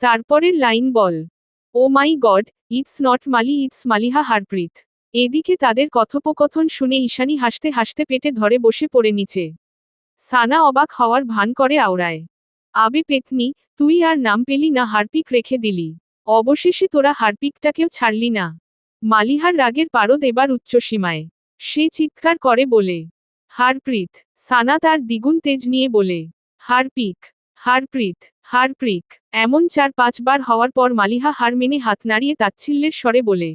তারপরের লাইন বল। Oh my god, it's not মালি, ইটস মালিহা হারপ্রীত। এদিকে তাদের কথোপকথন শুনে ঈশানী হাসতে হাসতে পেটে ধরে বসে পড়ে নিচে। সানা অবাক হওয়ার ভান করে আওড়ায়, আবে পেতনি, তুই আর নাম পেলি না, হারপিক রেখে দিলি। অবশেষে তোরা হারপিকটাকেও ছাড়লি না। মালিহার রাগের পারদ এবার উচ্চসীমায়। সে চিৎকার করে বলে, হারপ্রীত। সানা তার দ্বিগুণ তেজ নিয়ে বলে, হারপিক, হারপ্রীত, হারপ্রিক। এমন 4-5 বার হওয়ার পর মালিহা হার মেনে হাত নাড়িয়ে তাচ্ছিল্যের স্বরে বলে,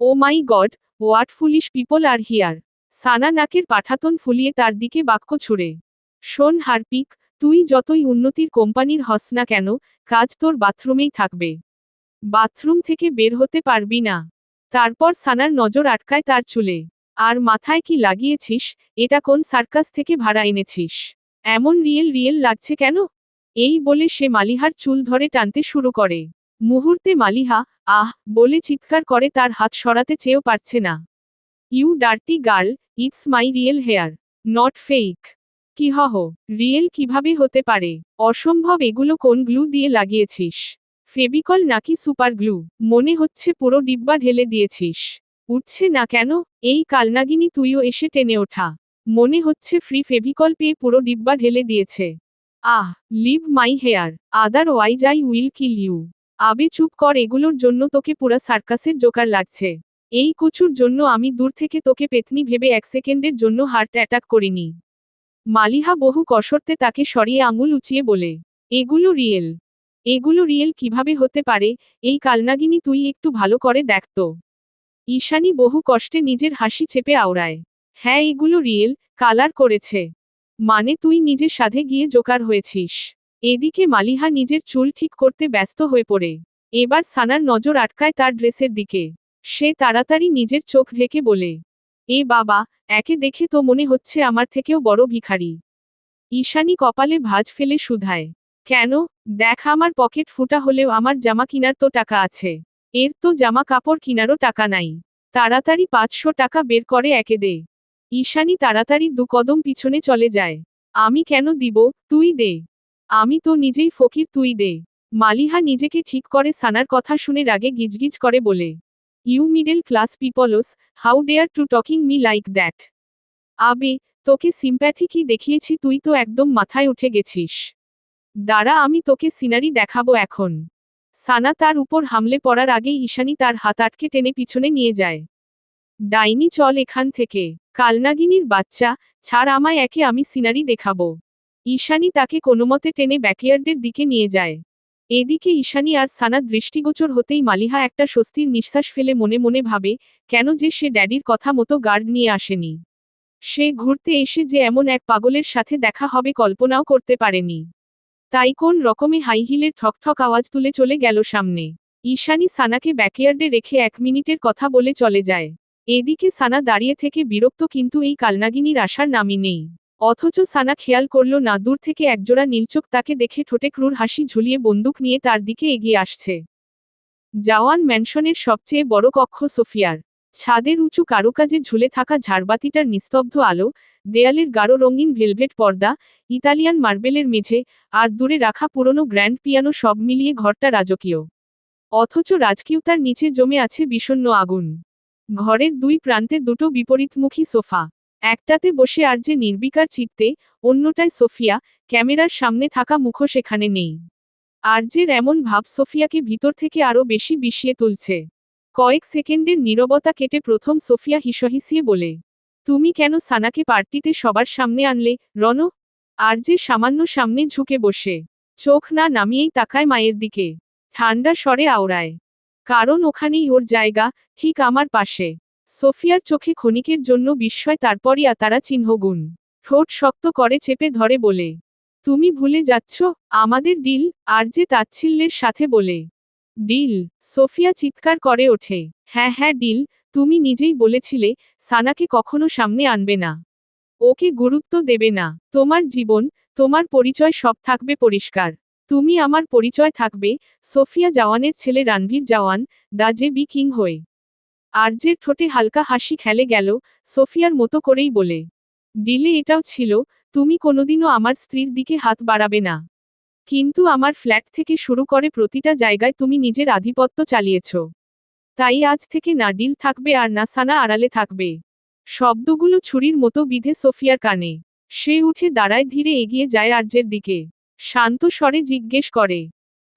oh my god, what foolish people are here. Sana নাকের পাঠাতন ফুলিয়ে তার দিকে বাক্য ছুড়ে, শোন হারপিক, তুই যতই উন্নতির কোম্পানির হস না কেন, কাজ তোর বাথরুমেই থাকবে। বাথরুম থেকে বের হতে পারবি না। তারপর সানার নজর আটকায় তার চুলে। আর মাথায় কি লাগিয়েছিস, এটা কোন সার্কাস থেকে ভাড়া এনেছিস? এমন রিয়েল রিয়েল লাগছে কেন? এই বলে সে মালিহার চুল ধরে টানতে শুরু করে। মুহূর্তে মালিহা, আহ, বলে চিৎকার করে তার হাত সরাতে চেয়েও পারছে না। You dirty girl, it's my real hair, not fake. কি হহ, রিয়েল কিভাবে হতে পারে? অসম্ভব, এগুলো কোন গ্লু দিয়ে লাগিয়েছিস? ফেবিকল নাকি সুপার গ্লু? মনে হচ্ছে পুরো ডিব্বা ঢেলে দিয়েছিস। উঠছে না কেন? এই কালনাগিনী, তুইও এসে টেনে ওঠা। মনে হচ্ছে ফ্রি ফেভিকল পেয়ে পুরো ডিব্বা ঢেলে দিয়েছে। Ah, leave my hair, otherwise I will kill you. আবে চুপ কর, এগুলোর জন্য তোকে পুরা সার্কাসের জোকার লাগছে। এই কুচুর জন্য আমি দূর থেকে তোকে পেতনি ভেবে 1 সেকেন্ডের জন্য হার্ট অ্যাটাক করিনি। মালিহা বহু কসরতে তাকে সরিয়ে আঙুল উঁচিয়ে বলে, এগুলো রিয়েল। এগুলো রিয়েল কিভাবে হতে পারে? এই কালনাগিনী, তুই একটু ভালো করে দেখ তো। ঈশানী বহু কষ্টে নিজের হাসি চেপে আওড়ায়, হ্যাঁ এগুলো রিয়েল, কালার করেছে। মানে তুই নিজে সাধে গিয়ে জোকার হয়েছিস। এদিকে মালিহা নিজের চুল ঠিক করতে ব্যস্ত হয়ে পড়ে। এবার সানার নজর আটকায় তার ড্রেসের দিকে। সে তাড়াতাড়ি নিজের চোখ ঢেকে বলে, এ বাবা, একে দেখে তো মনে হচ্ছে আমার থেকেও বড় ভিখারি। ঈশানী কপালে ভাঁজ ফেলে শুধায়, কেন? দেখ, আমার পকেট ফুটা হলেও আমার জামা কিনার তো টাকা আছে। এর তো জামা কাপড় কিনারও টাকা নাই। তাড়াতাড়ি 500 টাকা বের করে একে দে। ঈশানী তাড়াতাড়ি 2 কদম পিছনে চলে যায়। আমি কেন দিব, তুই দে। আমি তো নিজেই ফকির, তুই দে। মালিহা নিজেকে ঠিক করে সানার কথা শুনে রাগে গিজগিজ করে বলে, you middle class peoples, how dare to talking me like that. আবে, তোকে সিম্প্যাথি কি দেখিয়েছি, তুই তো একদম মাথায় উঠে গেছিস। দাঁড়া, আমি তোকে সিনারি দেখাবো এখন। সানা তার উপর হামলে পড়ার আগেই ঈশানী তার হাত আটকে টেনে পিছনে নিয়ে যায়। ডাইনি, চল এখান থেকে। কালনাগিনীর বাচ্চা, ছাড় আমায়, একে আমি সিনারি দেখাবো। ঈশানী তাকে কোনোমতে টেনে ব্যাকইয়ার্ডের দিকে নিয়ে যায়। এদিকে ঈশানী আর সানা দৃষ্টিগোচর হতেই মালিহা একটা স্বস্তির নিঃশ্বাস ফেলে মনে মনে ভাবে, কেন যে সে ড্যাডির কথা মতো গার্ড নিয়ে আসেনি। সে ঘুরতে এসে যে এমন এক পাগলের সাথে দেখা হবে কল্পনাও করতে পারেনি। তাই কোন রকমে হাই হিলের ঠকঠক আওয়াজ তুলে চলে গেল সামনে। ঈশানী সানাকে ব্যাকইয়ার্ডে রেখে 1 মিনিটের কথা বলে চলে যায়। এদিকে সানা দাঁড়িয়ে থেকে বিরক্ত, কিন্তু এই কালনাগিনীর আসার নামই নেই। অথচ সানা খেয়াল করল না, দূর থেকে একজোড়া নীলচোখ তাকে দেখে ঠোঁটে ক্রূর হাসি ঝুলিয়ে বন্দুক নিয়ে তার দিকে এগিয়ে আসছে। জাওয়ান ম্যানশনের সবচেয়ে বড় কক্ষ সোফিয়ার। ছাদের উঁচু কারুকাজে ঝুলে থাকা ঝাড়বাতিটার নিস্তব্ধ আলো, দেয়ালের গাঢ় রঙিন ভেলভেট পর্দা, ইতালিয়ান মার্বেলের মেঝে, আর দূরে রাখা পুরনো গ্র্যান্ড পিয়ানো, সব মিলিয়ে ঘরটা রাজকীয়। অথচ রাজকীয়তার নিচে জমে আছে বিষণ্ণ আগুন। ঘরের 2 প্রান্তে দুটো বিপরীতমুখী সোফা। একটাতে বসে আরজে নির্বিকার চিত্তে, অন্যটায় সোফিয়া, ক্যামেরার সামনে থাকা মুখ সেখানে নেই। আরজের এমন ভাব সোফিয়াকে ভিতর থেকে আরও বেশি বিষিয়ে তুলছে। কয়েক সেকেন্ডের নীরবতা কেটে প্রথম সোফিয়া হিসহিসিয়ে বলে, তুমি কেন সানাকে পার্টিতে সবার সামনে আনলে, রণ? আরজে সামান্য সামনে ঝুঁকে বসে, চোখ না নামিয়েই তাকায় মায়ের দিকে। ঠান্ডা স্বরে আওড়ায়, কারণ ওখানেই ওর জায়গা, ঠিক আমার পাশে। সোফিয়ার চোখে ক্ষণিকের জন্য বিস্ময়, তারপরই তারা চিহ্নগুণ ঠোঁট শক্ত করে চেপে ধরে বলে, তুমি ভুলে যাচ্ছ আমাদের ডিল, আর যে তাচ্ছিল্যের সাথে বলে। ডিল? সোফিয়া চিৎকার করে ওঠে। হ্যাঁ হ্যাঁ ডিল, তুমি নিজেই বলেছিলে সানাকে কখনো সামনে আনবে না, ওকে গুরুত্ব দেবে না। তোমার জীবন, তোমার পরিচয় সব থাকবে পরিষ্কার। তুমি আমার পরিচয় থাকবে সোফিয়া জাওয়ানের ছেলে রণবীর জাওয়ান, দা জে বি কিং হয়ে। আরজের ঠোঁটে হালকা হাসি খেলে গেল, সোফিয়ার মতো করেই বলে, ডিলে এটাও ছিল, তুমি কোনোদিনও আমার স্ত্রীর দিকে হাত বাড়াবে না। কিন্তু আমার ফ্ল্যাট থেকে শুরু করে প্রতিটা জায়গায় তুমি নিজের আধিপত্য চালিয়েছ। তাই আজ থেকে না ডিল থাকবে আর না সানা আড়ালে থাকবে। শব্দগুলো ছুরির মতো বিঁধে সোফিয়ার কানে। সে উঠে দাঁড়ায়, ধীরে এগিয়ে যায় আরজের দিকে। শান্ত স্বরে জিজ্ঞেস করে,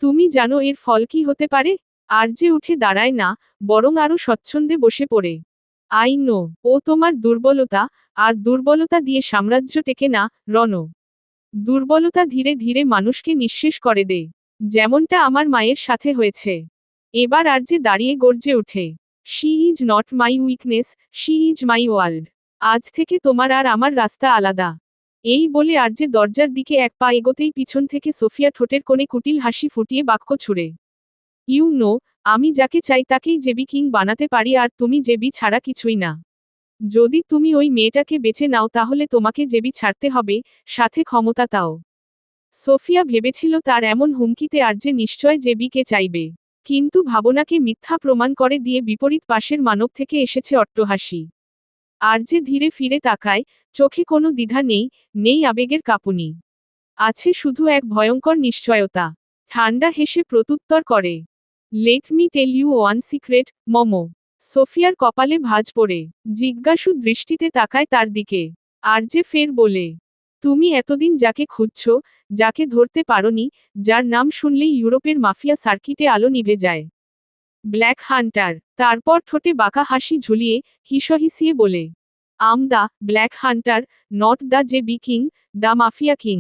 তুমি জানো এর ফল কি হতে পারে? আরজে উঠে দাঁড়ায় না, বরং আরও স্বচ্ছন্দে বসে পড়ে। আই নো, ও তোমার দুর্বলতা, আর দুর্বলতা দিয়ে সাম্রাজ্য টেকে না, রণ। দুর্বলতা ধীরে ধীরে মানুষকে নিঃশেষ করে দেয়, যেমনটা আমার মায়ের সাথে হয়েছে। এবার আরজে দাঁড়িয়ে গর্জে ওঠে, she is not my weakness, she is my world. আজ থেকে তোমার আর আমার রাস্তা আলাদা। এই বলে আরজে দরজার দিকে এক পা এগোতেই পিছন থেকে সোফিয়া ঠোঁটের কোণে কুটিল হাসি ফুটিয়ে বাক্য ছুড়ে, ইউ নো, আমি যাকে চাই তাকেই জেবি কিং বানাতে পারি, আর তুমি জেবি ছাড়া কিছুই না। যদি তুমি ওই মেয়েটাকে বেছে নাও তাহলে তোমাকে জেবি ছাড়তে হবে, সাথে ক্ষমতা তাও। সোফিয়া ভেবেছিল তার এমন হুমকিতে আরজে নিশ্চয় জেবিকে চাইবে। কিন্তু ভাবনাকে মিথ্যা প্রমাণ করে দিয়ে বিপরীত পাশের মানব থেকে এসেছে অট্টহাসি। আরজে ধীরে ফিরে তাকায়, চোখে কোনো দ্বিধা নেই, নেই আবেগের কাঁপুনি। আছে শুধু এক ভয়ঙ্কর নিশ্চয়তা। ঠান্ডা হেসে প্রত্যুত্তর করে, let me tell you one secret, Momo. সোফিয়ার কপালে ভাঁজ পড়ে, জিজ্ঞাসু দৃষ্টিতে তাকায় তার দিকে। আরজে ফের বলে, তুমি এতদিন যাকে খুঁজছ, যাকে ধরতে পারোনি, যার নাম শুনলেই ইউরোপের মাফিয়া সার্কিটে আলো নিভে যায়। Black hunter. তারপর ঠোঁটে বাঁকা হাসি ঝুলিয়ে হিসহিসিয়ে বলে, I'm the black hunter, not the J B king, the mafia king.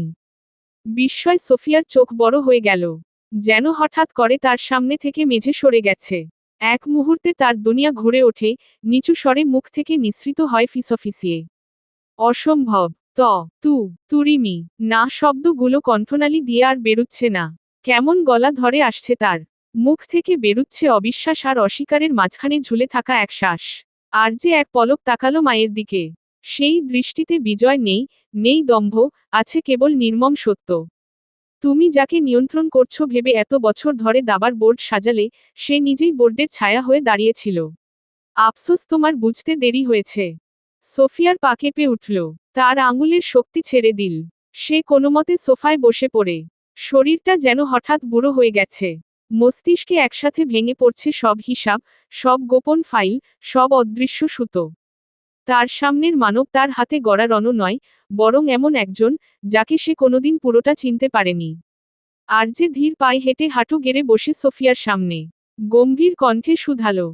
বিস্ময় সোফিয়ার চোখ বড় হয়ে গেল, যেন হঠাৎ করে তার সামনে থেকে মেঝে সরে গেছে। এক মুহূর্তে তার দুনিয়া ঘুরে ওঠে, নিচু স্বরে মুখ থেকে নিঃসৃত হয় ফিসফিসিয়ে, অসম্ভব, তুরিমি, না শব্দগুলো কণ্ঠনালী দিয়ে আর বেরুচ্ছে না। কেমন গলা ধরে আসছে তার। মুখ থেকে বেরুচ্ছে অবিশ্বাস আর অস্বীকারের মাঝখানে ঝুলে থাকা এক শ্বাস। আর যে এক পলক তাকালো মায়ের দিকে। সেই দৃষ্টিতে বিজয় নেই, নেই দম্ভ, আছে কেবল নির্মম সত্য। তুমি যাকে নিয়ন্ত্রণ করছো ভেবে এত বছর ধরে দাবার বোর্ড সাজালে, সে নিজেই বোর্ডের ছায়া হয়ে দাঁড়িয়েছিল। আফসোস তোমার বুঝতে দেরি হয়েছে। সোফিয়ার পা কেঁপে উঠল, তার আঙুলের শক্তি ছেড়ে দিল। সে কোনোমতে সোফায় বসে পড়ে। শরীরটা যেন হঠাৎ বুড়ো হয়ে গেছে। মস্তিষ্কে একসাথে ভেঙে পড়ছে সব হিসাব, সব গোপন ফাইল, সব অদৃশ্য সুতো। তার সামনের মানব তার হাতে গড়া রণ নয়, বরং এমন একজন, যাকে সে কোনোদিন পুরোটা চিনতে পারেনি। আর যে ধীর পায়ে হেঁটে হাঁটু গেড়ে বসে সোফিয়ার সামনে। গম্ভীর কণ্ঠে শুধালো,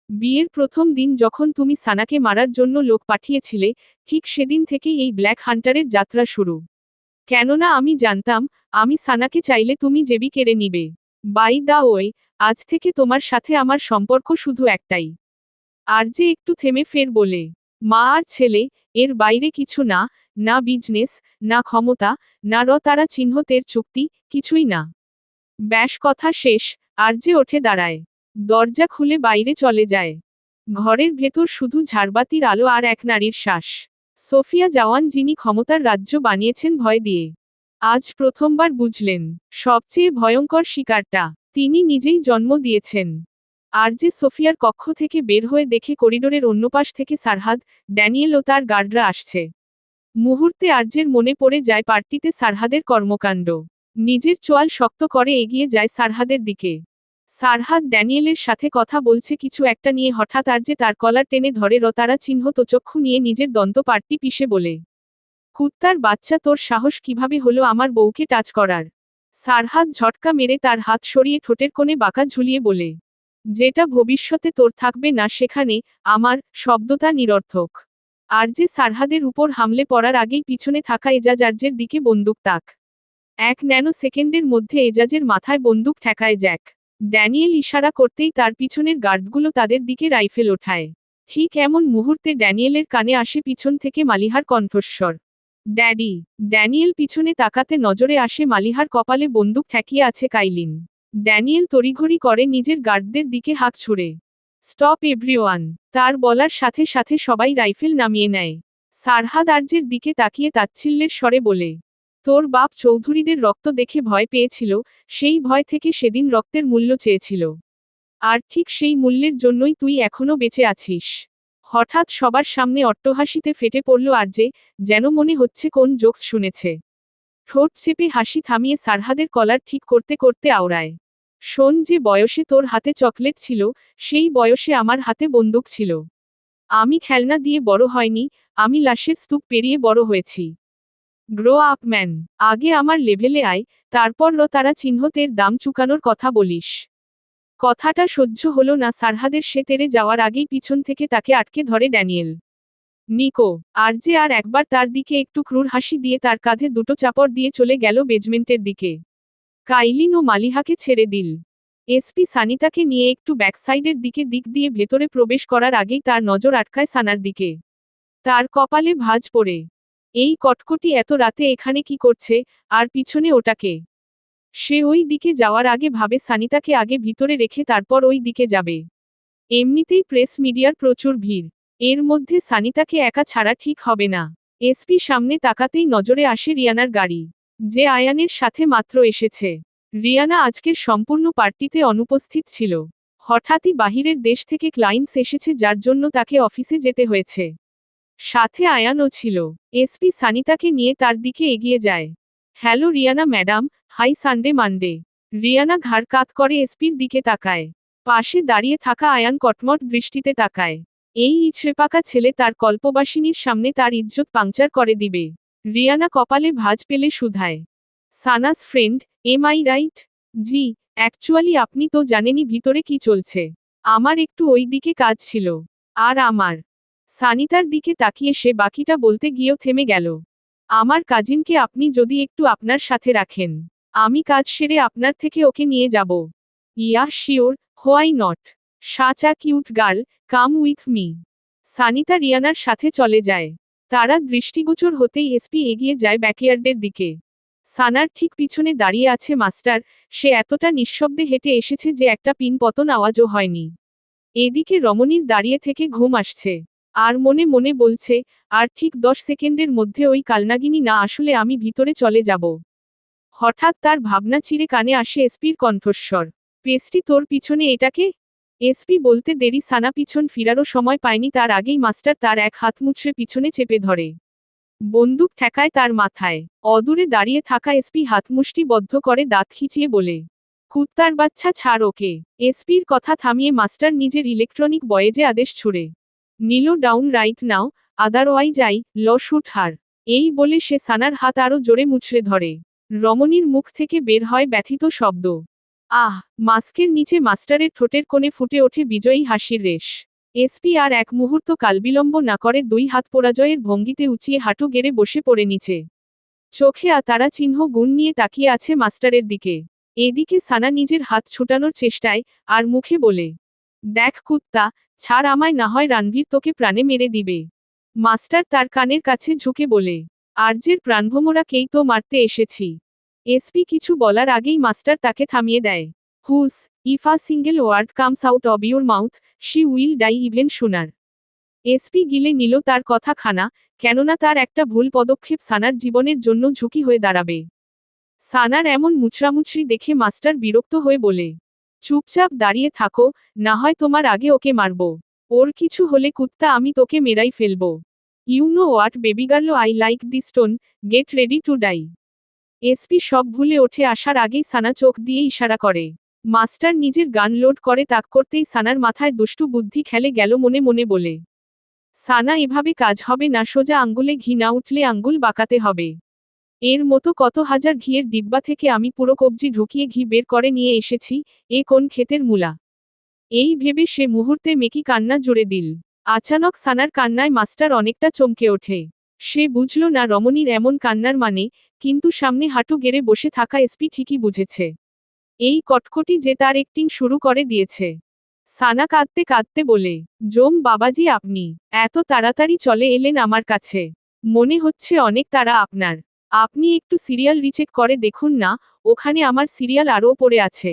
বিয়ের প্রথম দিন যখন তুমি সানাকে মারার জন্য লোক পাঠিয়েছিলে, ঠিক সেদিন থেকেই এই ব্ল্যাক হান্টারের যাত্রা শুরু। কেননা আমি জানতাম, আমি সানাকে চাইলে তুমি জেবি কেড়ে নিবে। বাই দা ওয়ে, আজ থেকে তোমার সাথে আমার সম্পর্ক শুধু একটাই। আর যে একটু থেমে ফের বলে, মা আর ছেলে, এর বাইরে কিছু না, না বিজনেস, না ক্ষমতা, না তারা চিহ্নতের চুক্তি, কিছুই না। ব্যাস কথা শেষ। আর যে ওঠে দাঁড়ায়। দরজা খুলে বাইরে চলে যায়। ঘরের ভেতর শুধু ঝাড়বাতির আলো আর এক নারীর শ্বাস। সোফিয়া জাওয়ান, যিনি ক্ষমতার রাজ্য বানিয়েছেন ভয় দিয়ে। আজ প্রথমবার বুঝলেন, সবচেয়ে ভয়ঙ্কর শিকারটা তিনি নিজেই জন্ম দিয়েছেন। আর যে সোফিয়ার কক্ষ থেকে বের হয়ে দেখে করিডোরের অন্য পাশ থেকে সারহাদ, ড্যানিয়েল ও তার গার্ডরা আসছে। মুহূর্তে আরজের মনে পড়ে যায় পার্টিতে সারহাদের কর্মকাণ্ড। নিজের চোয়াল শক্ত করে এগিয়ে যায় সারহাদের দিকে। সারহাদ ড্যানিয়েলের সাথে কথা বলছে কিছু একটা নিয়ে, হঠাৎ আরজে তার কলার টেনে ধরে তারা চিহ্ন তোচক্ষু নিয়ে নিজের দন্ত পার্টি পিষে বলে, কুত্তার বাচ্চা, তোর সাহস কিভাবে হলো আমার বউকে টাচ করার? সারহাদ ঝটকা মেরে তার হাত সরিয়ে ঠোঁটের কোণে বাঁকা ঝুলিয়ে বলে, যেটা ভবিষ্যতে তোর থাকবে না সেখানে আমার শব্দটা নিরর্থক। আর যে সারহাদের উপর হামলে পড়ার আগেই পিছনে থাকা এজাজ আরজের দিকে বন্দুক তাক। এক ন্যানো সেকেন্ডের মধ্যে এজাজের মাথায় বন্দুক ঠেকায় জ্যাক। ড্যানিয়েল ইশারা করতেই তার পিছনের গার্ডগুলো তাদের দিকে রাইফেল ওঠায়। ঠিক এমন মুহূর্তে ড্যানিয়েলের কানে আসে পিছন থেকে মালিহার কণ্ঠস্বর। ড্যাডি। ড্যানিয়েল পিছনে তাকাতে নজরে আসে মালিহার কপালে বন্দুক ঠেকিয়ে আছে কাইলিন। ড্যানিয়েল তড়িঘড়ি করে নিজের গার্ডদের দিকে হাত ছুড়ে। Stop everyone. তার বলার সাথে সাথে সবাই রাইফেল নামিয়ে নেয়। সারহাদ আর্যের দিকে তাকিয়ে তাচ্ছিল্যের স্বরে বলে, তোর বাপ চৌধুরীদের রক্ত দেখে ভয় পেয়েছিল, সেই ভয় থেকে সেদিন রক্তের মূল্য চেয়েছিল। আর ঠিক সেই মূল্যের জন্যই তুই এখনো বেঁচে আছিস। হঠাৎ সবার সামনে অট্টহাসিতে ফেটে পড়ল আরজে, যেন মনে হচ্ছে কোন জোকস শুনেছে। ঠোঁট চেপে হাসি থামিয়ে সারহাদের কলার ঠিক করতে করতে আওড়ায়, শোন, যে বয়সে তোর হাতে চকলেট ছিল, সেই বয়সে আমার হাতে বন্দুক ছিল। আমি খেলনা দিয়ে বড় হয়নি, আমি লাশের স্তূপ পেরিয়ে বড় হয়েছি। Grow up man. আগে আমার লেভেলে আয়, তারপর তারা চিহ্নতের দাম চুকানোর কথা বলিস। কথাটা সহ্য হলো না সারহাদের, সে তেরে যাওয়ার আগেই পিছন থেকে তাকে আটকে ধরে ড্যানিয়েল। নিকো। আরজে আর একবার তার দিকে একটু ক্রূর হাসি দিয়ে তার কাঁধে দুটো চাপড় দিয়ে চলে গেল বেজমেন্টের দিকে। কাইলিন ও মালিহাকে ছেড়ে দিল। এসপি সানিতাকে নিয়ে একটু ব্যাকসাইডের দিক দিয়ে ভেতরে প্রবেশ করার আগেই তার নজর আটকায় সানার দিকে। তার কপালে ভাঁজ পড়ে। এই কটকটি এত রাতে এখানে কি করছে, আর পিছনে ওটাকে? সে ওই দিকে যাওয়ার আগে ভাবে সানিতাকে আগে ভিতরে রেখে তারপর ওই দিকে যাবে। এমনিতেই প্রেস মিডিয়ার প্রচুর ভিড়, এর মধ্যে সানিতাকে একা ছাড়া ঠিক হবে না। এসপি সামনে তাকাতেই নজরে আসে রিয়ানার গাড়ি, যে আয়ানের সাথে মাত্র এসেছে। রিয়ানা আজকের সম্পূর্ণ পার্টিতে অনুপস্থিত ছিল। হঠাৎই বাহিরের দেশ থেকে ক্লায়েন্টস এসেছে, যার জন্য তাকে অফিসে যেতে হয়েছে। সাথে আয়ানও ছিল। এসপি সানিতাকে নিয়ে তার দিকে এগিয়ে যায়। Hello Riyana madam, hi Sunday Monday. Riyana ঘাড় কাত করে এসপির দিকে তাকায়। পাশে দাঁড়িয়ে থাকা আয়ান কটমট দৃষ্টিতে তাকায়। এই ইছড়েপাকা ছেলে তার কল্পবাসিনীর সামনে তার ইজ্জত পাংচার করে দিবে। রিয়ানা কপালে ভাঁজ পেলে শুধায়, Sana's friend, am I right? জি, অ্যাকচুয়ালি আপনি তো জানেনই ভিতরে কি চলছে। আমার একটু ওই দিকে কাজ ছিল। আর আমার। সানিতার দিকে তাকিয়ে সে বাকিটা বলতে গিয়েও থেমে গেল। আমার কাজিনকে আপনি যদি একটু আপনার সাথে রাখেন, আমি কাজ সেরে আপনার থেকে ওকে নিয়ে যাব। Yeah sure, why not? Such a cute girl, come with me. Sanita রিয়ানার সাথে চলে যায়। তারা দৃষ্টিগোচর হতেই এসপি এগিয়ে যায় ব্যাকইয়ার্ডের দিকে। সানার ঠিক পিছনে দাঁড়িয়ে আছে মাস্টার, সে এতটা নিঃশব্দে হেঁটে এসেছে যে একটা পিন পতন আওয়াজও হয়নি। এদিকে রমণীর দাঁড়িয়ে থেকে ঘুম আসছে। আর মনে মনে বলছে, আর ঠিক 10 সেকেন্ডের মধ্যে ওই কালনাগিনী না আসলে আমি ভিতরে চলে যাব। হঠাৎ তার ভাবনা চিরে কানে আসে এসপির কণ্ঠস্বর, পেস্টি তোর পিছনে এটাকে? এসপি বলতে দেরি সানা পিছন ফিরারও সময় পায়নি, তার আগেই মাস্টার তার এক হাত মুচড়ে পিছনে চেপে ধরে। বন্দুক ঠেকায় তার মাথায়। অদূরে দাঁড়িয়ে থাকা এসপি হাতমুষ্টি বদ্ধ করে দাঁত খিচিয়ে বলে, কুত্তার বাচ্চা ছাড় ওকে। এসপির কথা থামিয়ে মাস্টার নিজের ইলেকট্রনিক বয়েজে আদেশ ছুড়ে নিল, down right now, otherwise I'll shoot her. এই বলে সে সানার হাত আরও জোরে মুচড়ে ধরে। রমণীর মুখ থেকে বের হয় ব্যথিত শব্দ। আহ! মাস্কের নিচে মাস্টারের ঠোঁটের কোণে ফুটে ওঠে বিজয়ী হাসির রেশ। এসপি আর এক মুহূর্ত কালবিলম্ব না করে দুই হাত পরাজয়ের ভঙ্গিতে উঁচিয়ে হাঁটু গেড়ে বসে পড়ে নিচে। চোখে তারা চিহ্ন গুণ নিয়ে তাকিয়ে আছে মাস্টারের দিকে। এদিকে সানা নিজের হাত ছুটানোর চেষ্টায়, আর মুখে বলে, দেখ কুত্তা, ছাড় আমায়, না হয় রানভীর তোকে প্রাণে মেরে দিবে। মাস্টার তার কানের কাছে ঝুঁকে বলে, আর্যের প্রাণভোমরাকেই তো মারতে এসেছি। এসপি কিছু বলার আগেই মাস্টার তাকে থামিয়ে দেয়। Hush, if a single word comes out of your mouth, she will die even sooner. SP গিলে নিল তার কথা খানা, কেননা তার একটা ভুল পদক্ষেপ সানার জীবনের জন্য ঝুঁকি হয়ে দাঁড়াবে। সানার এমন মুচড়ামুচড়ি দেখে মাস্টার বিরক্ত হয়ে বলে, চুপচাপ দাঁড়িয়ে থাকো, না হয় তোমার আগে ওকে মারব। ওর কিছু হলে কুত্তা আমি তোকে মেরাই ফেলব। You know what baby girl, I like this tone, get ready to die. SP সব ভুলে ওঠে আসার আগেই সানা চোখ দিয়ে ইশারা করে। মাস্টার নিজের গান লোড করে তাক করতেই সানার মাথায় দুষ্টু বুদ্ধি খেলে গেল, মনে মনে বলে, সানা এভাবে কাজ হবে না, সোজা আঙ্গুলে ঘি না উঠলে আঙ্গুল বাঁকাতে হবে। এর মতো কত হাজার ঘিয়ের ডিব্বা থেকে আমি পুরো কবজি ঢুকিয়ে ঘি বের করে নিয়ে এসেছি, এ কোন ক্ষেতের মূলা। এই ভেবে সে মুহূর্তে মেকি কান্না জুড়ে দিল। আচানক সানার কান্নায় মাস্টার অনেকটা চমকে ওঠে। সে বুঝল না রমণীর এমন কান্নার মানে, কিন্তু সামনে হাঁটু গেড়ে বসে থাকা এসপি ঠিকই বুঝেছে। এই কটকটি যে তার অ্যাক্টিং শুরু করে দিয়েছে। সানা কাঁদতে কাঁদতে বলে, জোম বাবাজি আপনি এত তাড়াতাড়ি চলে এলেন আমার কাছে। মনে হচ্ছে অনেক তাড়া আপনার। আপনি একটু সিরিয়াল রিচেক করে দেখুন না, ওখানে আমার সিরিয়াল আরও পড়ে আছে।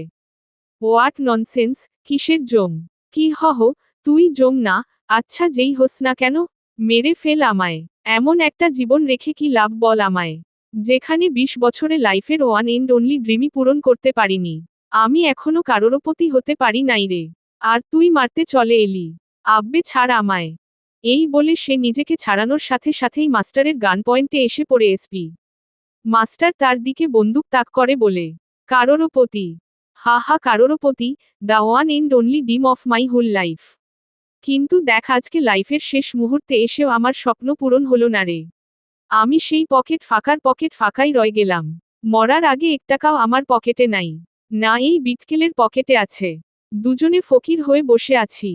হোয়াট ননসেন্স, কিসের জম? কি হহ, তুই জম না, আচ্ছা যেই হোস না কেন, মেরে ফেল আমায়। এমন একটা জীবন রেখে কি লাভ বল আমায়, যেখানে 20 বছরে লাইফের ওয়ান এন্ড অনলি ড্রিমই পূরণ করতে পারিনি। আমি এখনো কারোরপতি হতে পারি নাই রে, আর তুই মারতে চলে এলি। আব্বে ছাড় আমায়। এই বলে সে নিজেকে ছাড়ানোর সাথে সাথেই মাস্টারের গান পয়েন্টে এসে পড়ে এসপি। মাস্টার তার দিকে বন্দুক তাক করে বলে, কারোরপতি? হা হা crorepati, the one and only dream of my whole life. কিন্তু দেখ আজকে লাইফের শেষ মুহূর্তে এসেও আমার স্বপ্ন পূরণ হলো না রে। আমি সেই পকেট ফাঁকাই রয়ে গেলাম। মরার আগে 1 টাকাও আমার পকেটে নাই। না এই বিটকেলের পকেটে আছে। দুজনে ফকির হয়ে বসে আছি।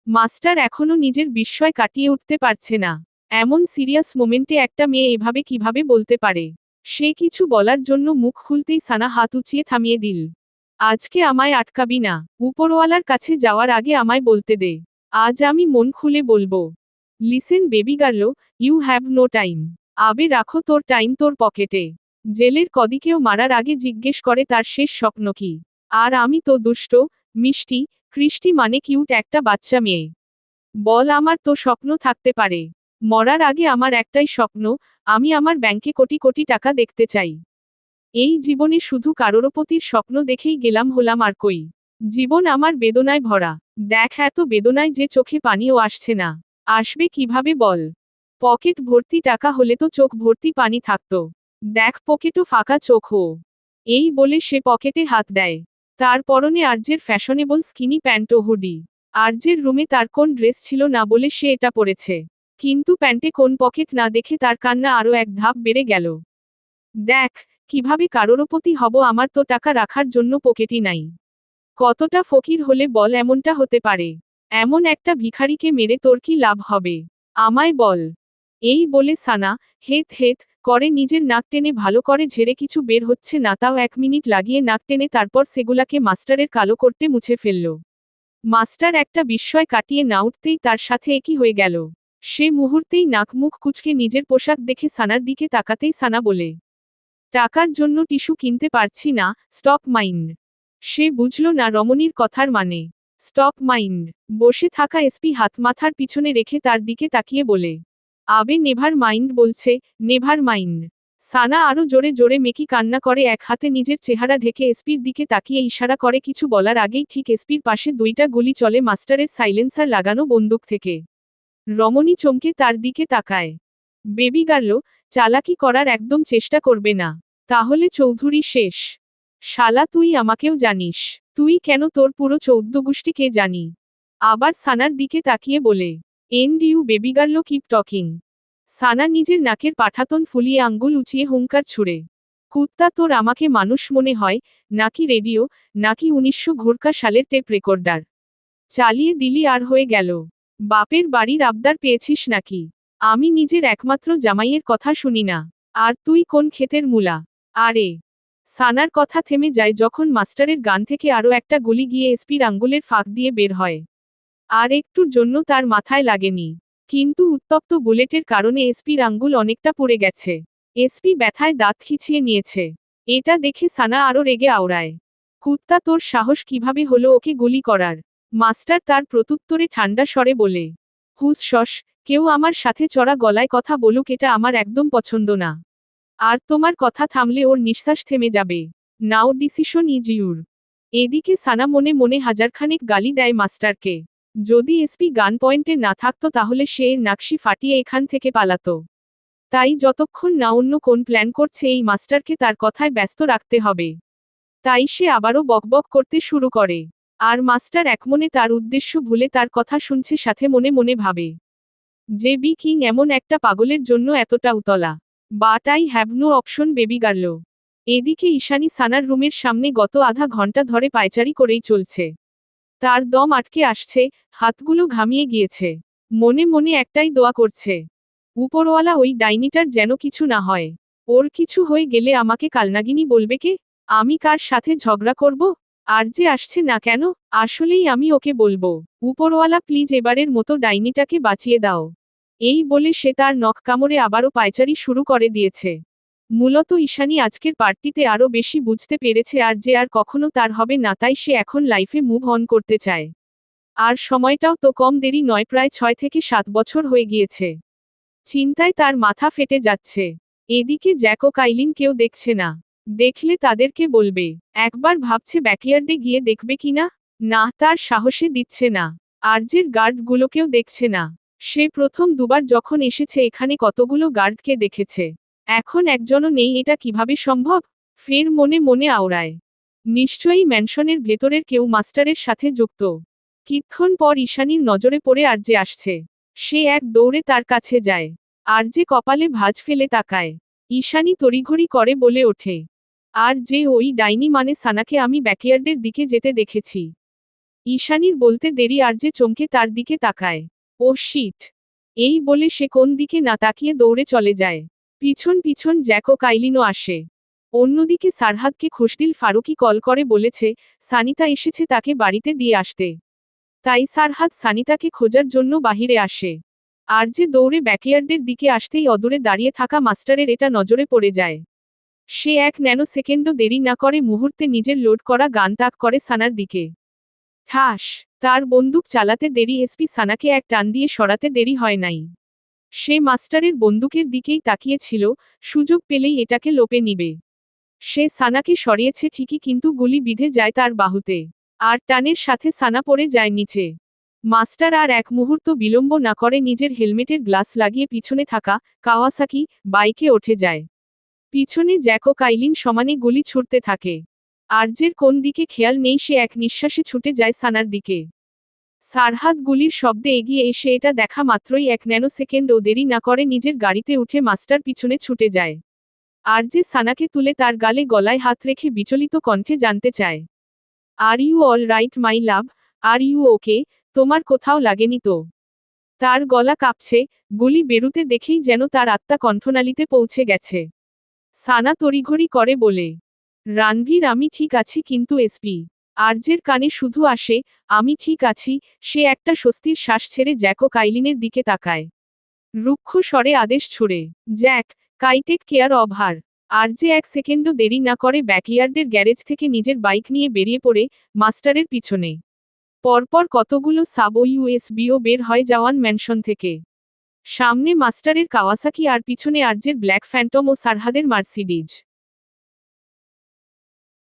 মাস্টার এখনো নিজের বিস্ময় কাটিয়ে উঠতে পারছে না। এমন সিরিয়াস মোমেন্টে একটা মেয়ে এভাবে কিভাবে বলতে পারে। সে কিছু বলার জন্য মুখ খুলতেই সানা হাত উঁচিয়ে থামিয়ে দিল। আজকে আমায় আটকাবি না, উপরওয়ালার কাছে যাওয়ার আগে আমায় বলতে দে। আজ আমি মন খুলে বলবো। Listen baby girl, you have no time. আবে রাখো তোর টাইম তোর পকেটে। জেলের কদিকেও মারার আগে জিজ্ঞেস করে তার শেষ স্বপ্ন কি। আর আমি তো দুষ্ট, মিষ্টি, কৃষ্টি মানে কিউট একটা বাচ্চা মেয়ে। বল আমার তো স্বপ্ন থাকতে পারে। মরার আগে আমার একটাই স্বপ্ন, আমি আমার ব্যাংকে কোটি কোটি টাকা দেখতে চাই। এই জীবনে শুধু কারোরপতির স্বপ্ন দেখেই গেলাম হলাম আর কই। জীবন আমার বেদনায় ভরা। দেখ এত বেদনায় যে চোখে পানিও আসছে না। আসবে কিভাবে বল? পকেট ভর্তি টাকা হলে তো চোখ ভর্তি পানি থাকতো। দেখ পকেটও ফাঁকা চোখও। এই বলে সে পকেটে হাত দেয়। তার পরনে আর্যের ফ্যাশনেবল স্কিনি প্যান্ট ও হুডি। আর্যের রুমে তার কোন ড্রেস ছিল না বলে সে এটা পরেছে। কিন্তু প্যান্টে কোন পকেট না দেখে তার কান্না আরও এক ধাপ বেড়ে গেল। দেখ, কিভাবে কারোরপতি হব, আমার তো টাকা রাখার জন্য পকেটই নাই। কতটা ফকির হলে বল এমনটা হতে পারে? এমন একটা ভিখারিকে মেরে তোর কি লাভ হবে? আমায় বল। এই বলে সানা হেত হেত করে নিজের নাক টেনে ভালো করে ঝেড়ে কিছু বের হচ্ছে না তাও 1 মিনিট লাগিয়ে নাক টেনে তারপর সেগুলাকে মাস্টারের কালো করতে মুছে ফেলল। মাস্টার একটা বিস্ময় কাটিয়ে না উঠতেই তার সাথে একই হয়ে গেল। সে মুহূর্তেই নাক মুখ কুঁচকে নিজের পোশাক দেখে সানার দিকে তাকাতেই সানা বলে, টাকার জন্য টিস্যু কিনতে পারছি না, স্টপ মাইন্ড। সে বুঝল না রমণীর কথার মানে। Stop mind. বসে থাকা এসপি হাত মাথার পিছনে রেখে তার দিকে তাকিয়ে বলে, আবে নেভার মাইন্ড বলছে, নেভার মাইন্ড। সানা আরো জোরে জোরে মেকি কান্না করে এক হাতে নিজের চেহারা ঢেকে এসপির দিকে তাকিয়ে ইশারা করে কিছু বলার আগেই ঠিক এসপির পাশে 2টা গুলি চলে মাস্টারের সাইলেন্সার লাগানো বন্দুক থেকে। রমণী চমকে তার দিকে তাকায়। বেবি গার্ল, চালাকি করার একদম চেষ্টা করবে না। তাহলে চৌধুরী শেষ। শালা তুই আমাকেও জানিস। তুই কেন তোর পুরো 14 গোষ্ঠীকে জানি। আবার সানার দিকে তাকিয়ে বলে, and you baby girl keep talking. Sana নিজের নাকের পাঠাতন ফুলিয়ে আঙ্গুল উঁচিয়ে হুঙ্কার ছুড়ে, কুত্তা তোর আমাকে মানুষ মনে হয় নাকি রেডিও, নাকি 1900 ঘুরকা সালের টেপ রেকর্ডার? চালিয়ে দিলি আর হয়ে গেল। বাপের বাড়ির আবদার পেয়েছিস নাকি? আমি নিজের একমাত্র জামাইয়ের কথা শুনি না। আর তুই কোন ক্ষেতের মূলা? আরে! সানার কথা থেমে যায় যখন মাস্টারের গান থেকে আরও একটা গুলি গিয়ে এসপির আঙ্গুলের ফাঁক দিয়ে বের হয়। আর একটুর জন্য তার মাথায় লাগেনি। কিন্তু উত্তপ্ত বুলেটের কারণে এসপির আঙ্গুল অনেকটা পুড়ে গেছে। এসপি ব্যথায় দাঁত খিঁচিয়ে নিয়েছে। এটা দেখে সানা আরও রেগে আওড়ায়। কুত্তা তোর সাহস কিভাবে হলো ওকে গুলি করার? মাস্টার তার প্রত্যুত্তরে ঠান্ডা স্বরে বলে, হুস শস, কেউ আমার সাথে চড়া গলায় কথা বলুক এটা আমার একদম পছন্দ না। আর তোমার কথা থামলে ওর নিঃশ্বাস থেমে যাবে। নাও ডিসিশন ইজ ইউর। এদিকে সানা মনে মনে হাজারখানেক গালি দেয় মাস্টারকে। যদি এসপি গান পয়েন্টে না থাকতো তাহলে সে এর নাকশি ফাটিয়ে এখান থেকে পালাতো। তাই যতক্ষণ না অন্য কোন প্ল্যান করছে এই মাস্টারকে তার কথায় ব্যস্ত রাখতে হবে। তাই সে আবারও বকবক করতে শুরু করে। আর মাস্টার একমনে তার উদ্দেশ্য ভুলে তার কথা শুনছে সাথে মনে মনে ভাবে, যে বি কিং এমন একটা পাগলের জন্য এতটা উতলা। But I have no option baby girl. এদিকে ঈশানী সানার রুমের সামনে গত আধা ঘন্টা ধরে পায়চারি করেই চলছে। তার দম আটকে আসছে, হাতগুলো ঘামিয়ে গিয়েছে। মনে মনে একটাই দোয়া করছে, উপরওয়ালা ওই ডাইনিটার যেন কিছু না হয়। ওর কিছু হয়ে গেলে আমাকে কালনাগিনী বলবে কে? আমি কার সাথে ঝগড়া করব? আরজে আসছে না কেন? আসলেই আমি ওকে বলবো। উপরওয়ালা প্লিজ এবারের মতো ডাইনিটাকে বাঁচিয়ে দাও। এই বলে সে তার নখ কামড়ে আবারও পায়চারি শুরু করে দিয়েছে। মূলত ঈশানী আজকের পার্টিতে আরও বেশি বুঝতে পেরেছে আর যে আর কখনো তার হবে না, তাই সে এখন লাইফে মুভ অন করতে চায়। আর সময়টাও তো কম দেরি নয়, প্রায় 6 থেকে 7 বছর হয়ে গিয়েছে। চিন্তায় তার মাথা ফেটে যাচ্ছে। এদিকে জ্যাক ও কাইলিন কেউ দেখছে না। দেখলে তাদেরকে বলবে। একবার ভাবছে ব্যাকইয়ার্ডে গিয়ে দেখবে কিনা। না, তার সাহসে দিচ্ছে না। আরজের গার্ডগুলোকেও দেখছে না। সে প্রথম দুবার যখন এসেছে এখানে কতগুলো গার্ডকে দেখেছে। এখন একজনও নেই, এটা কিভাবে সম্ভব? ফের মনে মনে আওড়ায়। নিশ্চয়ই ম্যানশনের ভেতরের কেউ মাস্টারের সাথে যুক্ত। কিছুক্ষণ পর ঈশানীর নজরে পড়ে আরজে আসছে। সে এক দৌড়ে তার কাছে যায়। আরজে কপালে ভাঁজ ফেলে তাকায়। ঈশানী তড়িঘড়ি করে বলে ওঠে। আর যে ওই ডাইনি মানে সানাকে আমি ব্যাকইয়ার্ডের দিকে যেতে দেখেছি। ঈশানীর বলতে দেরি আরজে চমকে তার দিকে তাকায়। ও শিট! এই বলে সে কোন দিকে না তাকিয়ে দৌড়ে চলে যায়। পিছন পিছন জ্যাক ও কাইলিনও আসে। অন্যদিকে সারহাদকে খুশদিল ফারুকি কল করে বলেছে সানিতা এসেছে, তাকে বাড়িতে দিয়ে আসতে। তাই সারহাদ সানিতাকে খোঁজার জন্য বাহিরে আসে। আরজে দৌড়ে ব্যাকইয়ার্ডের দিকে আসতেই অদূরে দাঁড়িয়ে থাকা মাস্টারের এটা নজরে পড়ে যায়। সে এক ন্যানো সেকেন্ডও দেরি না করে মুহূর্তে নিজের লোড করা গান তাক করে সানার দিকে। ঠাস! তার বন্দুক চালাতে দেরি এসপি সানাকে এক টান দিয়ে সরাতে দেরি হয় নাই। সে মাস্টারের বন্দুকের দিকেই তাকিয়েছিল, সুযোগ পেলেই এটাকে লোপে নিবে। সে সানাকে সরিয়েছে ঠিকই, কিন্তু গুলি বিঁধে যায় তার বাহুতে। আর টানের সাথে সানা পড়ে যায় নিচে। মাস্টার আর এক মুহূর্ত বিলম্ব না করে নিজের হেলমেটের গ্লাস লাগিয়ে পিছনে থাকা কাওয়াসাকি বাইকে উঠে যায়। পিছনে জ্যাক ও কাইলিন সমানে গুলি ছুড়তে থাকে। আরজের কোন দিকে খেয়াল নেই, সে এক নিঃশ্বাসে ছুটে যায় সানার দিকে। সারহাদ গুলির শব্দে এগিয়ে এসে এটা দেখা মাত্রই এক ন্যানো সেকেন্ডও দেরি না করে নিজের গাড়িতে উঠে মাস্টার পিছনে ছুটে যায়। আরজে সানাকে তুলে তার গালে গলায় হাত রেখে বিচলিত কণ্ঠে জানতে চায়। Are you all right my love? Are you okay? তোমার কোথাও লাগেনি তো? তার গলা কাঁপছে, গুলি বেরুতে দেখেই যেন তার আত্মা কণ্ঠনালীতে পৌঁছে গেছে। সানা তড়িঘড়ি করে বলে। রানভীর, আমি ঠিক আছি, কিন্তু এসপি। আরজের কানে শুধু আসে আমি ঠিক আছি। সে একটা স্বস্তির শ্বাস ছেড়ে জ্যাক ও কাইলিনের দিকে তাকায়। রুক্ষ স্বরে আদেশ ছুড়ে। Jack, take care of her. RJ এক সেকেন্ডও দেরি না করে ব্যাকইয়ার্ডের গ্যারেজ থেকে নিজের বাইক নিয়ে বেরিয়ে পড়ে মাস্টারের পিছনে। পরপর কতগুলো সাব ও ইউএসবিও বের হয় জওয়ান ম্যানশন থেকে। সামনে মাস্টারের কাওয়াসাকি আর পিছনে আরজের ব্ল্যাক ফ্যান্টম ও সারহাদের মার্সিডিজ।